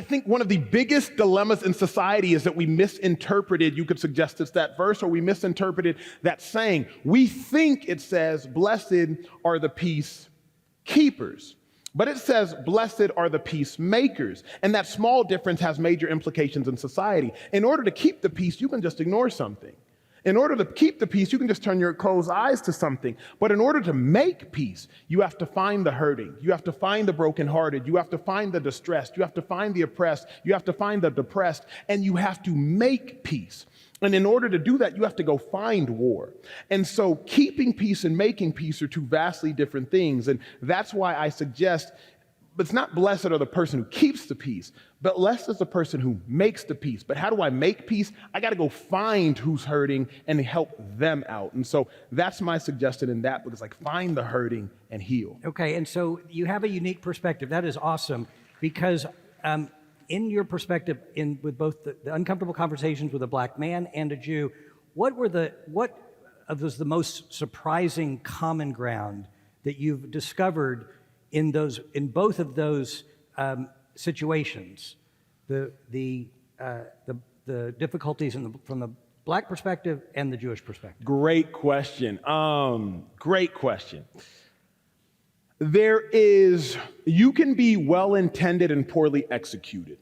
think one of the biggest dilemmas in society is that we misinterpreted, you could suggest it's that verse, or we misinterpreted that saying. We think it says, "Blessed are the peacekeepers," but it says, "Blessed are the peacemakers." And that small difference has major implications in society. In order to keep the peace, you can just ignore something. In order to keep the peace, you can just turn your closed eyes to something. But in order to make peace, you have to find the hurting. You have to find the brokenhearted. You have to find the distressed. You have to find the oppressed. You have to find the depressed. And you have to make peace. And in order to do that, you have to go find war. And so keeping peace and making peace are two vastly different things. And that's why I suggest, but it's not blessed are the person who keeps the peace, but blessed is the person who makes the peace. But how do I make peace? I got to go find who's hurting and help them out. And so that's my suggestion in that book, is like find the hurting and heal. Okay, and so you have a unique perspective. That is awesome, because in your perspective, with both the uncomfortable conversations with a black man and a Jew, what was the most surprising common ground that you've discovered in both of those situations, the difficulties from the black perspective and the Jewish perspective? Great question. Great question. You can be well-intended and poorly executed.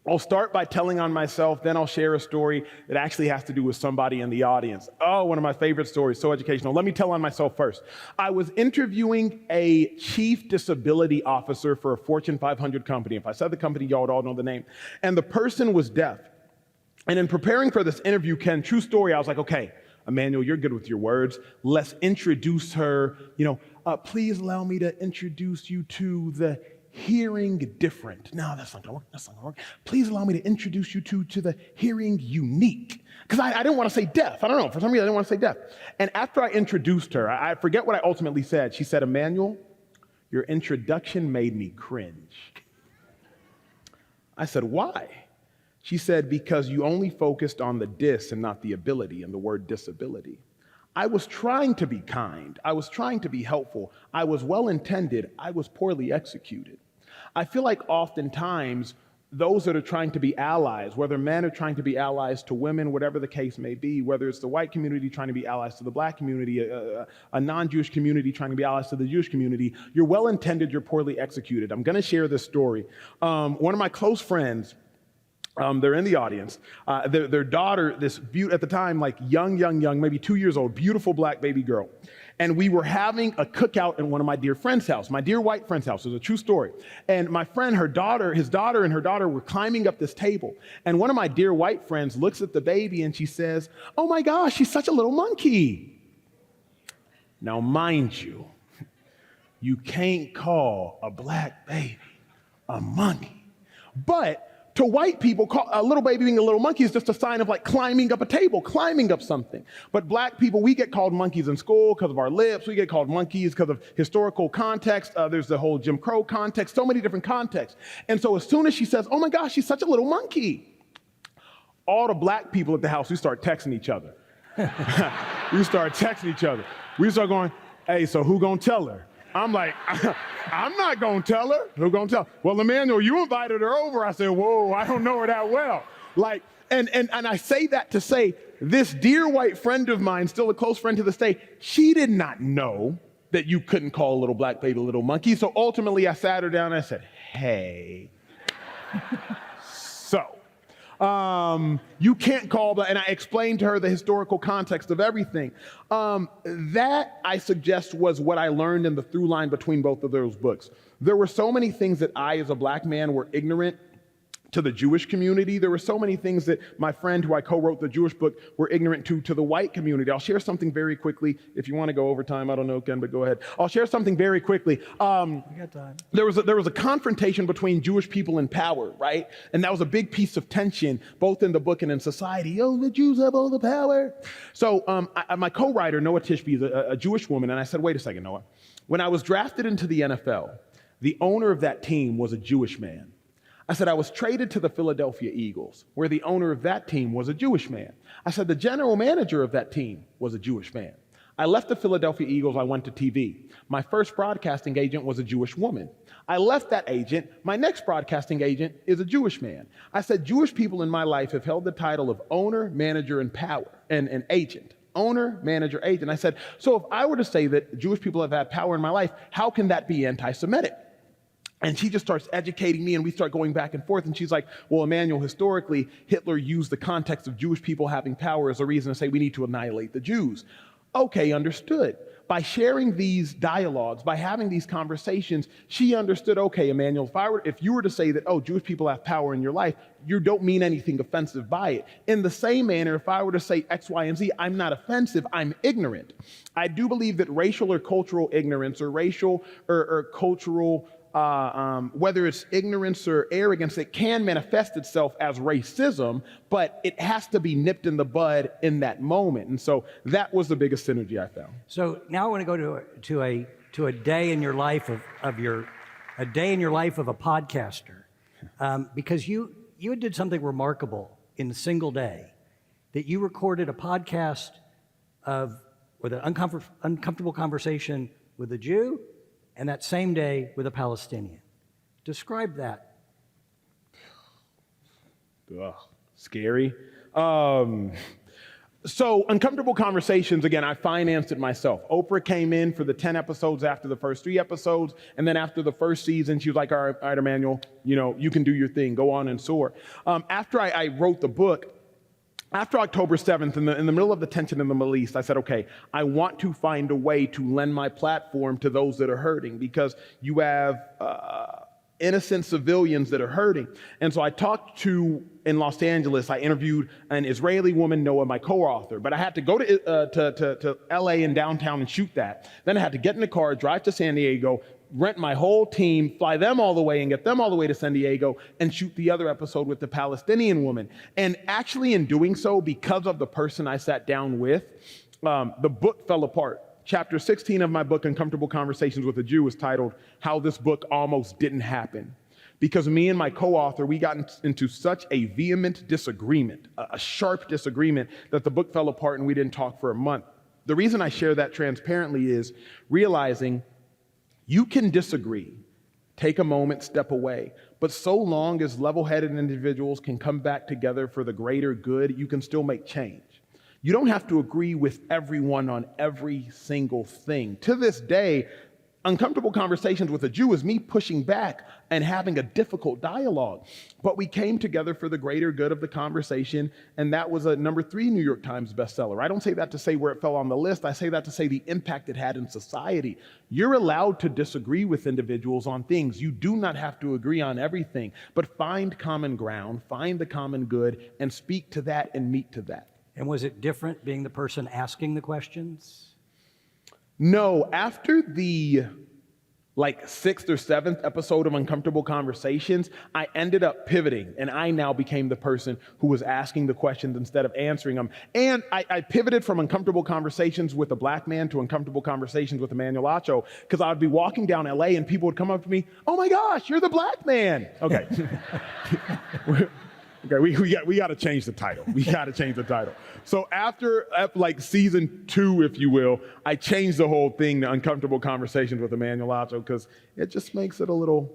I'll start by telling on myself, then I'll share a story that actually has to do with somebody in the audience. Oh, one of my favorite stories, so educational. Let me tell on myself first. I was interviewing a chief disability officer for a Fortune 500 company. If I said the company, y'all would all know the name. And the person was deaf. And in preparing for this interview, Ken, true story, I was like, okay, Emmanuel, you're good with your words. Let's introduce her. Please allow me to introduce you to the hearing different. No, that's not gonna work. That's not gonna work. Please allow me to introduce you to the hearing unique. Because I didn't want to say deaf. I don't know. For some reason, I didn't want to say deaf. And after I introduced her, I forget what I ultimately said. She said, Emmanuel, your introduction made me cringe. I said, why? She said, because you only focused on the dis and not the ability, and the word disability. I was trying to be kind. I was trying to be helpful. I was well-intended. I was poorly executed. I feel like oftentimes those that are trying to be allies, whether men are trying to be allies to women, whatever the case may be, whether it's the white community trying to be allies to the black community, a non-Jewish community trying to be allies to the Jewish community, you're well-intended, you're poorly executed. I'm going to share this story. One of my close friends, they're in the audience. Their daughter, at the time, like young, maybe 2 years old, beautiful black baby girl. And we were having a cookout in one of my dear friend's house, my dear white friend's house. It was a true story. And my friend, his daughter and her daughter were climbing up this table. And one of my dear white friends looks at the baby and she says, oh my gosh, she's such a little monkey. Now, mind you, you can't call a black baby a monkey. But to white people, a little baby being a little monkey is just a sign of like climbing up a table, climbing up something. But black people, we get called monkeys in school because of our lips. We get called monkeys because of historical context. There's the whole Jim Crow context, so many different contexts. And so as soon as she says, oh my gosh, she's such a little monkey, all the black people at the house, we start texting each other. We start texting each other. We start going, hey, so who gonna tell her? I'm like, I'm not going to tell her. Who going to tell her? Well, Emmanuel, you invited her over. I said, whoa, I don't know her that well. Like, and I say that to say, this dear white friend of mine, still a close friend to this day, she did not know that you couldn't call a little black baby a little monkey. So ultimately, I sat her down and I said, hey, you can't call that, and I explained to her the historical context of everything. That, I suggest, was what I learned in the through line between both of those books. There were so many things that I, as a black man, were ignorant to the Jewish community. There were so many things that my friend who I co-wrote the Jewish book were ignorant to the white community. I'll share something very quickly. If you want to go over time, I don't know, Ken, but go ahead. I'll share something very quickly. We got time. There was a confrontation between Jewish people and power, right? And that was a big piece of tension, both in the book and in society. Oh, the Jews have all the power. So my co-writer, Noah Tishby, is a Jewish woman, and I said, wait a second, Noah. When I was drafted into the NFL, the owner of that team was a Jewish man. I said, I was traded to the Philadelphia Eagles, where the owner of that team was a Jewish man. I said, the general manager of that team was a Jewish man. I left the Philadelphia Eagles, I went to TV. My first broadcasting agent was a Jewish woman. I left that agent, my next broadcasting agent is a Jewish man. I said, Jewish people in my life have held the title of owner, manager, and power, and agent. Owner, manager, agent. I said, so if I were to say that Jewish people have had power in my life, how can that be anti-Semitic? And she just starts educating me, and we start going back and forth. And she's like, well, Emmanuel, historically, Hitler used the context of Jewish people having power as a reason to say we need to annihilate the Jews. Okay, understood. By sharing these dialogues, by having these conversations, she understood, okay, Emmanuel, if you were to say that, oh, Jewish people have power in your life, you don't mean anything offensive by it. In the same manner, if I were to say X, Y, and Z, I'm not offensive, I'm ignorant. I do believe that racial or cultural ignorance or racial or cultural whether it's ignorance or arrogance, it can manifest itself as racism, but it has to be nipped in the bud in that moment. And so that was the biggest synergy I found. So now I want to go to a day in your life of a day in your life of a podcaster, because you did something remarkable in a single day, that you recorded a podcast with an uncomfortable conversation with a Jew, and that same day with a Palestinian. Describe that. Ugh, scary. So Uncomfortable Conversations, again, I financed it myself. Oprah came in for the 10 episodes after the first 3 episodes, and then after the first season, she was like, all right, Emmanuel, you can do your thing, go on and soar. After I wrote the book, after October 7th, in the middle of the tension in the Middle East, I said, okay, I want to find a way to lend my platform to those that are hurting, because you have innocent civilians that are hurting. And so I talked in Los Angeles, I interviewed an Israeli woman, Noah, my co-author, but I had to go to LA and downtown and shoot that. Then I had to get in the car, drive to San Diego, rent my whole team, fly them all the way and get them all the way to San Diego and shoot the other episode with the Palestinian woman. And actually in doing so, because of the person I sat down with, the book fell apart. Chapter 16 of my book, Uncomfortable Conversations with a Jew, is titled, How This Book Almost Didn't Happen. Because me and my co-author, we got into such a vehement disagreement, a sharp disagreement, that the book fell apart and we didn't talk for a month. The reason I share that transparently is realizing you can disagree, take a moment, step away, but so long as level-headed individuals can come back together for the greater good, you can still make change. You don't have to agree with everyone on every single thing. To this day, Uncomfortable Conversations with a Jew is me pushing back and having a difficult dialogue. But we came together for the greater good of the conversation, and that was a number 3 New York Times bestseller. I don't say that to say where it fell on the list. I say that to say the impact it had in society. You're allowed to disagree with individuals on things. You do not have to agree on everything, but find common ground, find the common good, and speak to that and meet to that. And was it different being the person asking the questions? No, after the 6th or 7th episode of Uncomfortable Conversations, I ended up pivoting, and I now became the person who was asking the questions instead of answering them. And I pivoted from Uncomfortable Conversations with a black man to Uncomfortable Conversations with Emmanuel Acho, because I would be walking down LA and people would come up to me, oh my gosh, you're the black man. Okay. Okay, we got to change the title. We got to change the title. So after season 2, if you will, I changed the whole thing to Uncomfortable Conversations with Emmanuel Acho, because it just makes it a little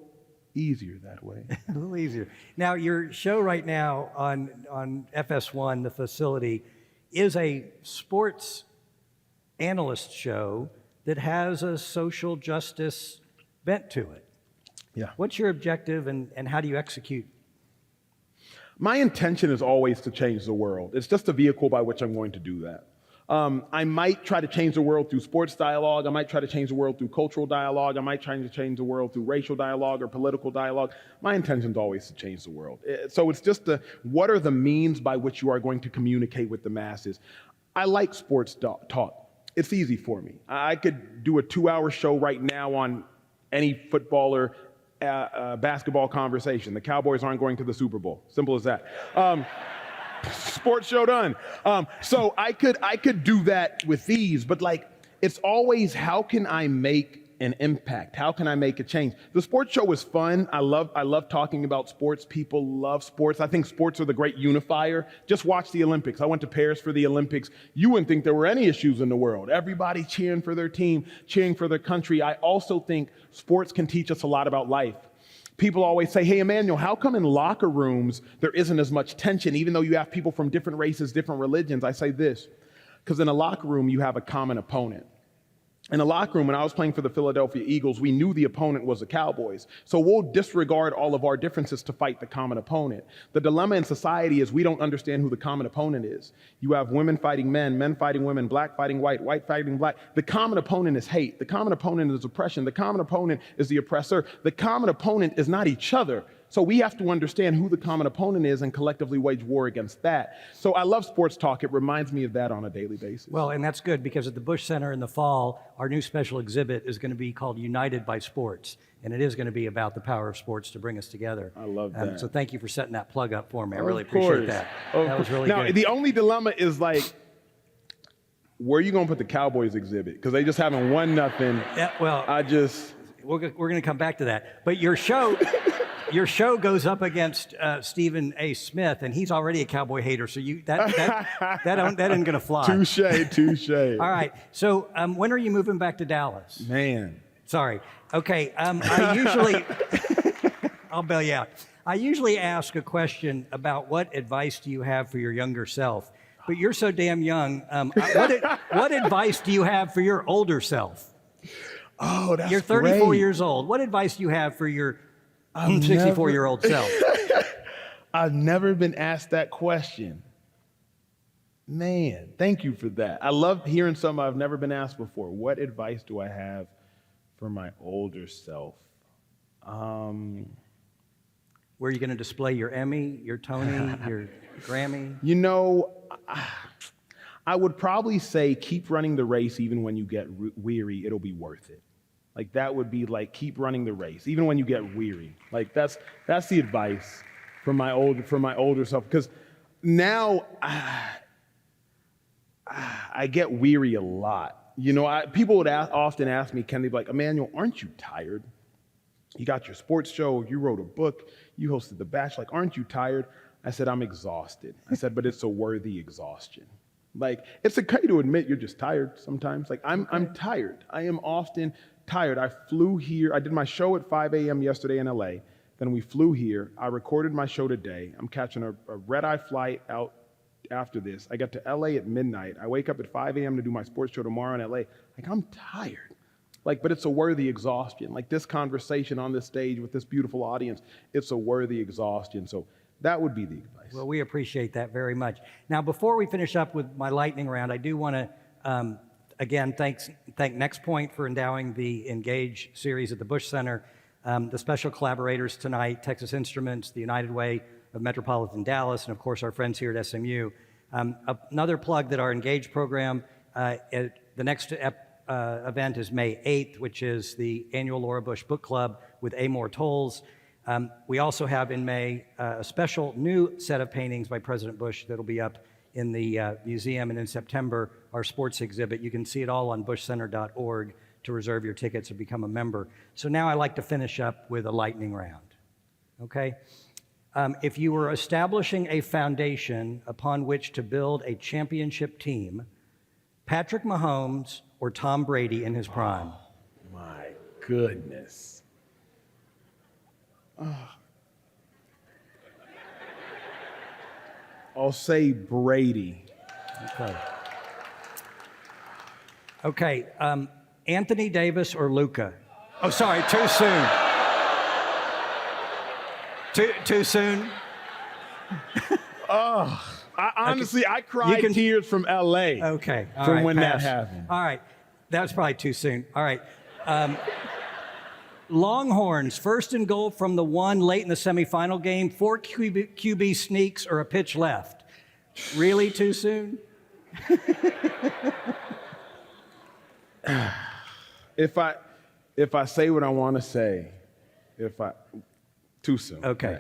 easier that way. A little easier. Now, your show right now on FS1, the facility, is a sports analyst show that has a social justice bent to it. Yeah. What's your objective, and how do you execute? My intention is always to change the world. It's just a vehicle by which I'm going to do that. I might try to change the world through sports dialogue. I might try to change the world through cultural dialogue. I might try to change the world through racial dialogue or political dialogue. My intention is always to change the world. So it's just what are the means by which you are going to communicate with the masses? I like sports talk. It's easy for me. I could do a 2-hour show right now on any footballer basketball conversation. The Cowboys aren't going to the Super Bowl. Simple as that. Sports show done. So I could do that with ease, but it's always, how can I make an impact? How can I make a change? The sports show is fun. I love talking about sports. People love sports. I think sports are the great unifier. Just watch the Olympics. I went to Paris for the Olympics. You wouldn't think there were any issues in the world. Everybody cheering for their team, cheering for their country. I also think sports can teach us a lot about life. People always say, hey, Emmanuel, how come in locker rooms there isn't as much tension, even though you have people from different races, different religions? I say this, because in a locker room you have a common opponent. In the locker room, when I was playing for the Philadelphia Eagles, we knew the opponent was the Cowboys. So we'll disregard all of our differences to fight the common opponent. The dilemma in society is we don't understand who the common opponent is. You have women fighting men, men fighting women, black fighting white, white fighting black. The common opponent is hate. The common opponent is oppression. The common opponent is the oppressor. The common opponent is not each other. So we have to understand who the common opponent is and collectively wage war against that. So I love sports talk. It reminds me of that on a daily basis. Well, and that's good because at the Bush Center in the fall, our new special exhibit is going to be called United by Sports. And it is going to be about the power of sports to bring us together. I love that. So thank you for setting that plug up for me. I Of really course. appreciate that. That was really now, good. the only dilemma is like, where are you going to put the Cowboys exhibit? Because they just haven't won nothing. Yeah, well, we're going to come back to that. But your show... Your show goes up against Stephen A. Smith, and he's already a Cowboy hater, so that ain't going to fly. Touche. All right. So when are you moving back to Dallas? Man. Sorry. Okay. I usually, I'll bail you out. I usually ask a question about what advice do you have for your younger self, but you're so damn young. What advice do you have for your older self? Oh, that's You're 34 great. years old. What advice do you have for your 64-year-old self? I've never been asked that question. Man, thank you for that. I love hearing something I've never been asked before. What advice do I have for my older self? Where are you going to display your Emmy, your Tony, your Grammy? You know, I would probably say keep running the race even when you get weary. It'll be worth it. Like that would be like keep running the race even when you get weary. Like that's the advice for my older self. Because now I get weary a lot. You know, people would often ask me, can they be like, Emmanuel, aren't you tired? You got your sports show, you wrote a book, you hosted The Bachelor. Like, aren't you tired? I said, I'm exhausted. I said, but it's a worthy exhaustion. Like, it's okay to admit you're just tired sometimes. Like, I'm tired. I am often tired. I flew here. I did my show at 5 a.m. yesterday in LA. Then we flew here. I recorded my show today. I'm catching a red-eye flight out after this. I got to LA at midnight. I wake up at 5 a.m. to do my sports show tomorrow in LA. Like, I'm tired. Like, but it's a worthy exhaustion. Like, this conversation on this stage with this beautiful audience, it's a worthy exhaustion. So that would be the advice. Well, we appreciate that very much. Now, before we finish up with my lightning round, I do want to, again, thank NexPoint for endowing the Engage series at the Bush Center. The special collaborators tonight, Texas Instruments, the United Way of Metropolitan Dallas, and of course our friends here at SMU. Another plug that our Engage program, the next event is May 8th, which is the annual Laura Bush Book Club with Amor Tolls. We also have in May a special new set of paintings by President Bush that'll be up in the museum, and in September, our sports exhibit. You can see it all on bushcenter.org to reserve your tickets or become a member. So now I like to finish up with a lightning round, okay? If you were establishing a foundation upon which to build a championship team, Patrick Mahomes or Tom Brady in his prime? My goodness. I'll say Brady. Okay, Anthony Davis or Luka? Oh, sorry, too soon. Too soon? I cried tears from LA. Okay. all From right, when pass. that happened. All right. That was probably too soon. All right. Longhorns, first and goal from the 1 late in the semifinal game, 4 QB sneaks or a pitch left. Really too soon? If I say what I want to say, too soon. Okay.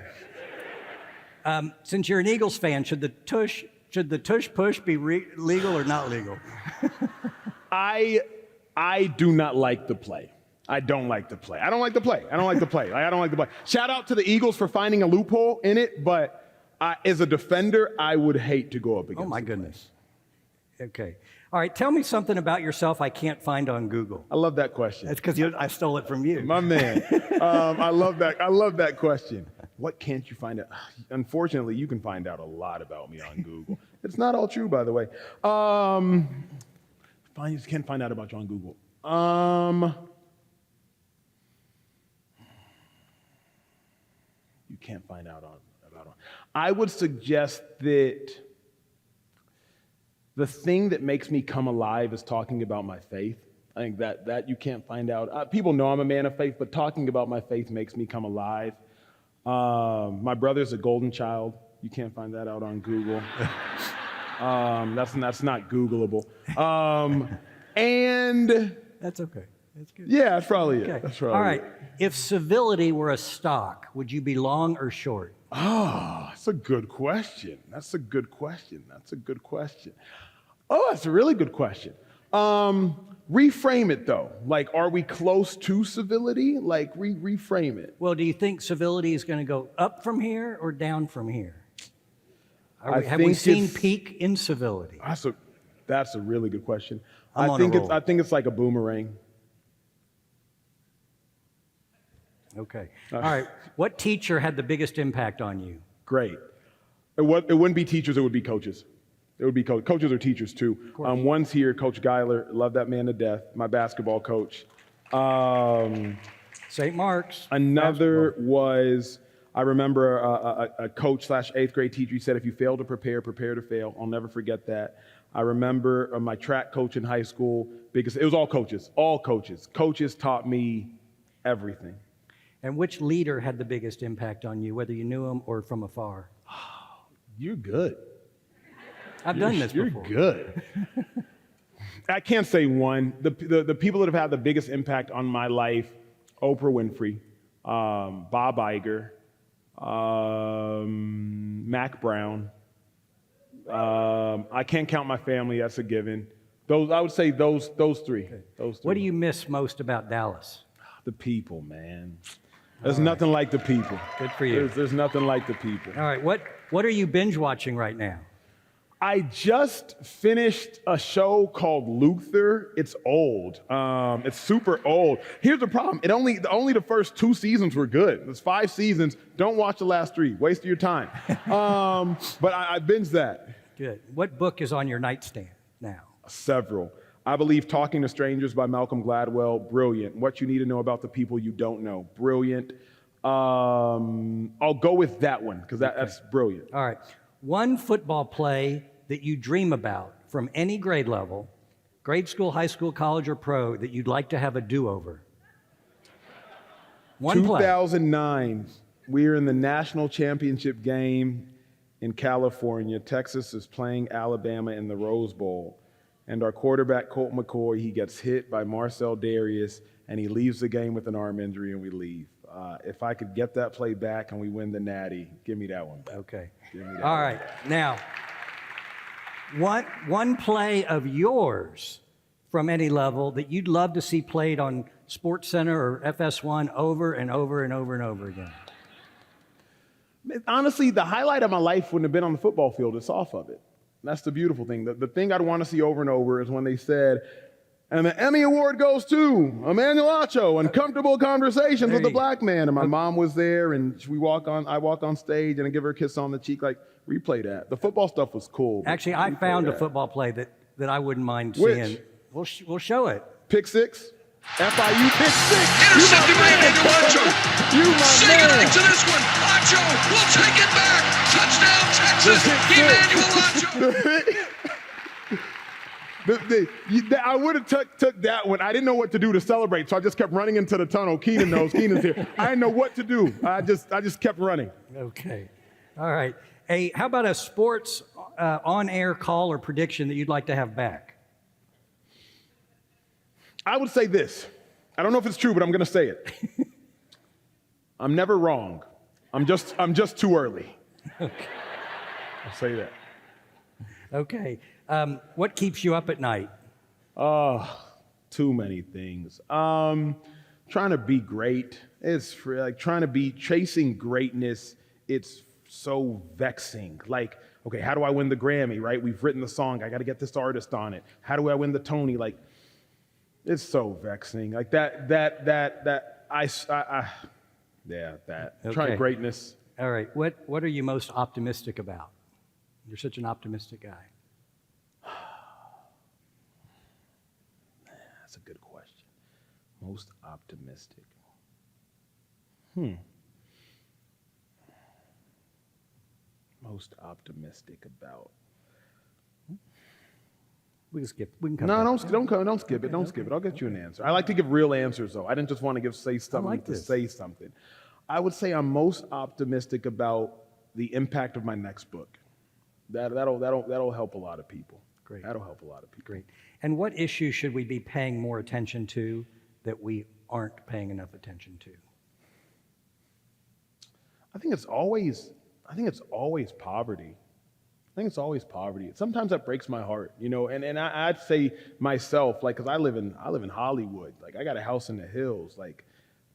Since you're an Eagles fan, should the tush push be legal or not legal? I do not like the play. I don't like the play. I don't like the play. I don't like the play. I don't like the play. Shout out to the Eagles for finding a loophole in it, but as a defender, I would hate to go up against. Oh my goodness. Okay. All right. Tell me something about yourself I can't find on Google. I love that question. That's because I stole it from you. My man. I love that question. What can't you find out? Unfortunately, you can find out a lot about me on Google. It's not all true, by the way. You can't find out about you on Google. You can't find out about on. I would suggest that the thing that makes me come alive is talking about my faith. I think that you can't find out. People know I'm a man of faith, but talking about my faith makes me come alive. My brother's a golden child. You can't find that out on Google. That's not Googleable. And That's okay. That's good. yeah, that's probably Okay. it. That's probably All right. it. If civility were a stock, would you be long or short? Oh, that's a good question. That's a good question. That's a good question. Oh, that's a really good question. Reframe it though. Like, are we close to civility? Like, reframe it. Well, do you think civility is going to go up from here or down from here? Have we think seen it's- peak incivility? That's a really good question. I'm on a roll. I think it's like a boomerang. Okay. All right. What teacher had the biggest impact on you? Great. It wouldn't be teachers, it would be coaches. It would be coaches or teachers too. One's here, Coach Geiler, love that man to death, my basketball coach. St. Mark's. Another basketball. was, I remember a coach / eighth grade teacher, he said, if you fail to prepare, prepare to fail. I'll never forget that. I remember my track coach in high school, because it was all coaches. Coaches taught me everything. And which leader had the biggest impact on you, whether you knew him or from afar? You're good. I've done this You're before. good. I can't say one. The people that have had the biggest impact on my life, Oprah Winfrey, Bob Iger, Mac Brown. I can't count my family, that's a given. I would say those three. Okay. Those three. What do you miss most about Dallas? The people, man. There's nothing like the people. Good for you. There's nothing like the people. All right. What are you binge watching right now? I just finished a show called Luther. It's old. It's super old. Here's the problem. Only the first 2 seasons were good. There's 5 seasons. Don't watch the last 3. Waste of your time. But I binged that. Good. What book is on your nightstand now? Several. I believe Talking to Strangers by Malcolm Gladwell. Brilliant. What you need to know about the people you don't know. Brilliant. I'll go with that one because that's brilliant. All right. One football play that you dream about from any grade level, grade school, high school, college, or pro, that you'd like to have a do-over. One play. 2009, we were in the national championship game in California. Texas is playing Alabama in the Rose Bowl. And our quarterback, Colt McCoy, he gets hit by Marcel Darius, and he leaves the game with an arm injury, and we leave. If I could get that play back and we win the Natty, give me that one back. Okay. Give me that All one. right. Now, one play of yours from any level that you'd love to see played on SportsCenter or FS1 over and over and over and over again. Honestly, the highlight of my life wouldn't have been on the football field. It's off of it. That's the beautiful thing. The thing I'd want to see over and over is when they said, and the Emmy Award goes to Emmanuel Acho, Uncomfortable Conversations with a Black Man. And my mom was there, and I walk on stage, and I give her a kiss on the cheek, like, replay that. The football stuff was cool. Actually, I found a football play that I wouldn't mind seeing. We'll show it. Pick six? FIU pick six. Intercepted by Emmanuel Acho. You my Singing man. into this one. Acho will take it back. Touchdown, Texas. Emmanuel Acho. I would have took that one. I didn't know what to do to celebrate, so I just kept running into the tunnel. Keenan knows. Keenan's here. I didn't know what to do. I just kept running. Okay. All right. Hey, how about a sports on-air call or prediction that you'd like to have back? I would say this. I don't know if it's true, but I'm going to say it. I'm never wrong. I'm just too early. Okay. I'll say that. Okay. What keeps you up at night? Too many things. Trying to be great. It's chasing greatness. It's so vexing. Like, okay, how do I win the Grammy, right? We've written the song. I got to get this artist on it. How do I win the Tony? Like, it's so vexing. Like that. Okay. Trying greatness. All right. What are you most optimistic about? You're such an optimistic guy. That's a good question. Most optimistic. Most optimistic about. We can skip. We can come No, back. don't skip it. Don't skip it. I'll get you an answer. I like to give real answers, though. I didn't just want to say something like to this. say something. I would say I'm most optimistic about the impact of my next book. That'll help a lot of people. Great. That'll help a lot of people. Great. And what issues should we be paying more attention to that we aren't paying enough attention to? I think it's always poverty. I think it's always poverty. Sometimes that breaks my heart, you know. And I'd say myself, like, because I live in Hollywood. Like, I got a house in the hills. Like,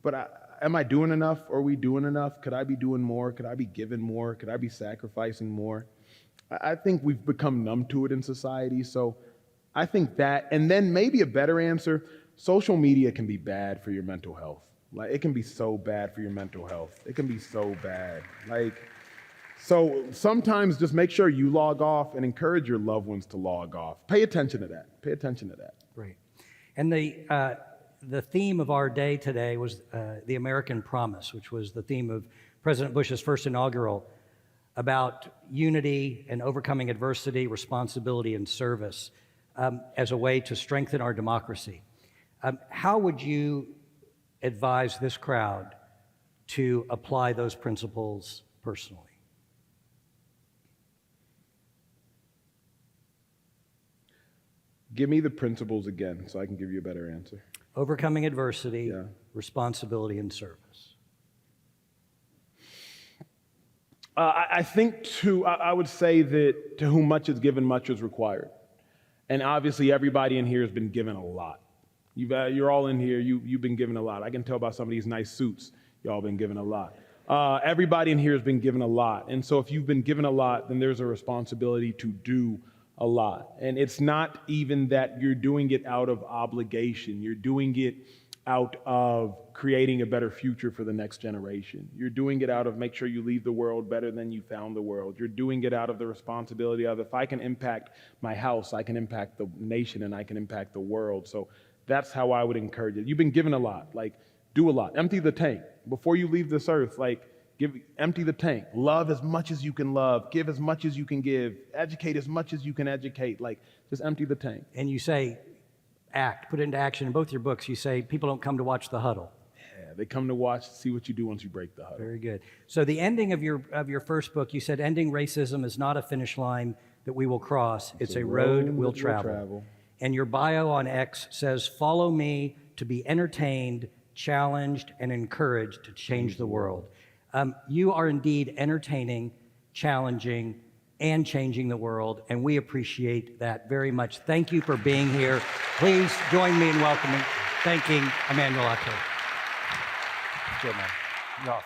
but am I doing enough? Are we doing enough? Could I be doing more? Could I be giving more? Could I be sacrificing more? I think we've become numb to it in society. So I think that, and then maybe a better answer, social media can be bad for your mental health. Like, it can be so bad for your mental health. It can be so bad. Like, so sometimes just make sure you log off and encourage your loved ones to log off. Pay attention to that. Pay attention to that. Great. And the theme of our day today was the American Promise, which was the theme of President Bush's first inaugural, about unity and overcoming adversity, responsibility, and service as a way to strengthen our democracy. How would you advise this crowd to apply those principles personally? Give me the principles again so I can give you a better answer. Overcoming adversity, Yeah. responsibility, and service. I think I would say that to whom much is given, much is required. And obviously everybody in here has been given a lot. You're all in here, you've been given a lot. I can tell by some of these nice suits, y'all been given a lot. Everybody in here has been given a lot. And so if you've been given a lot, then there's a responsibility to do a lot. And it's not even that you're doing it out of obligation. You're doing it out of creating a better future for the next generation. You're doing it out of make sure you leave the world better than you found the world. You're doing it out of the responsibility of, if I can impact my house, I can impact the nation and I can impact the world. So that's how I would encourage it. You've been given a lot. Like, do a lot. Empty the tank. Before you leave this earth, like, empty the tank. Love as much as you can love. Give as much as you can give. Educate as much as you can educate. Like, just empty the tank. And you say, put it into action. In both your books, you say people don't come to watch the huddle. Yeah, they come to watch, see what you do once you break the huddle. Very good. So the ending of your first book, you said ending racism is not a finish line that we will cross. It's a road we'll travel. And your bio on X says, follow me to be entertained, challenged, and encouraged to change the world. You are indeed entertaining, challenging, and changing the world, and we appreciate that very much. Thank you for being here. Please join me in thanking Emmanuel Acho. You're awesome.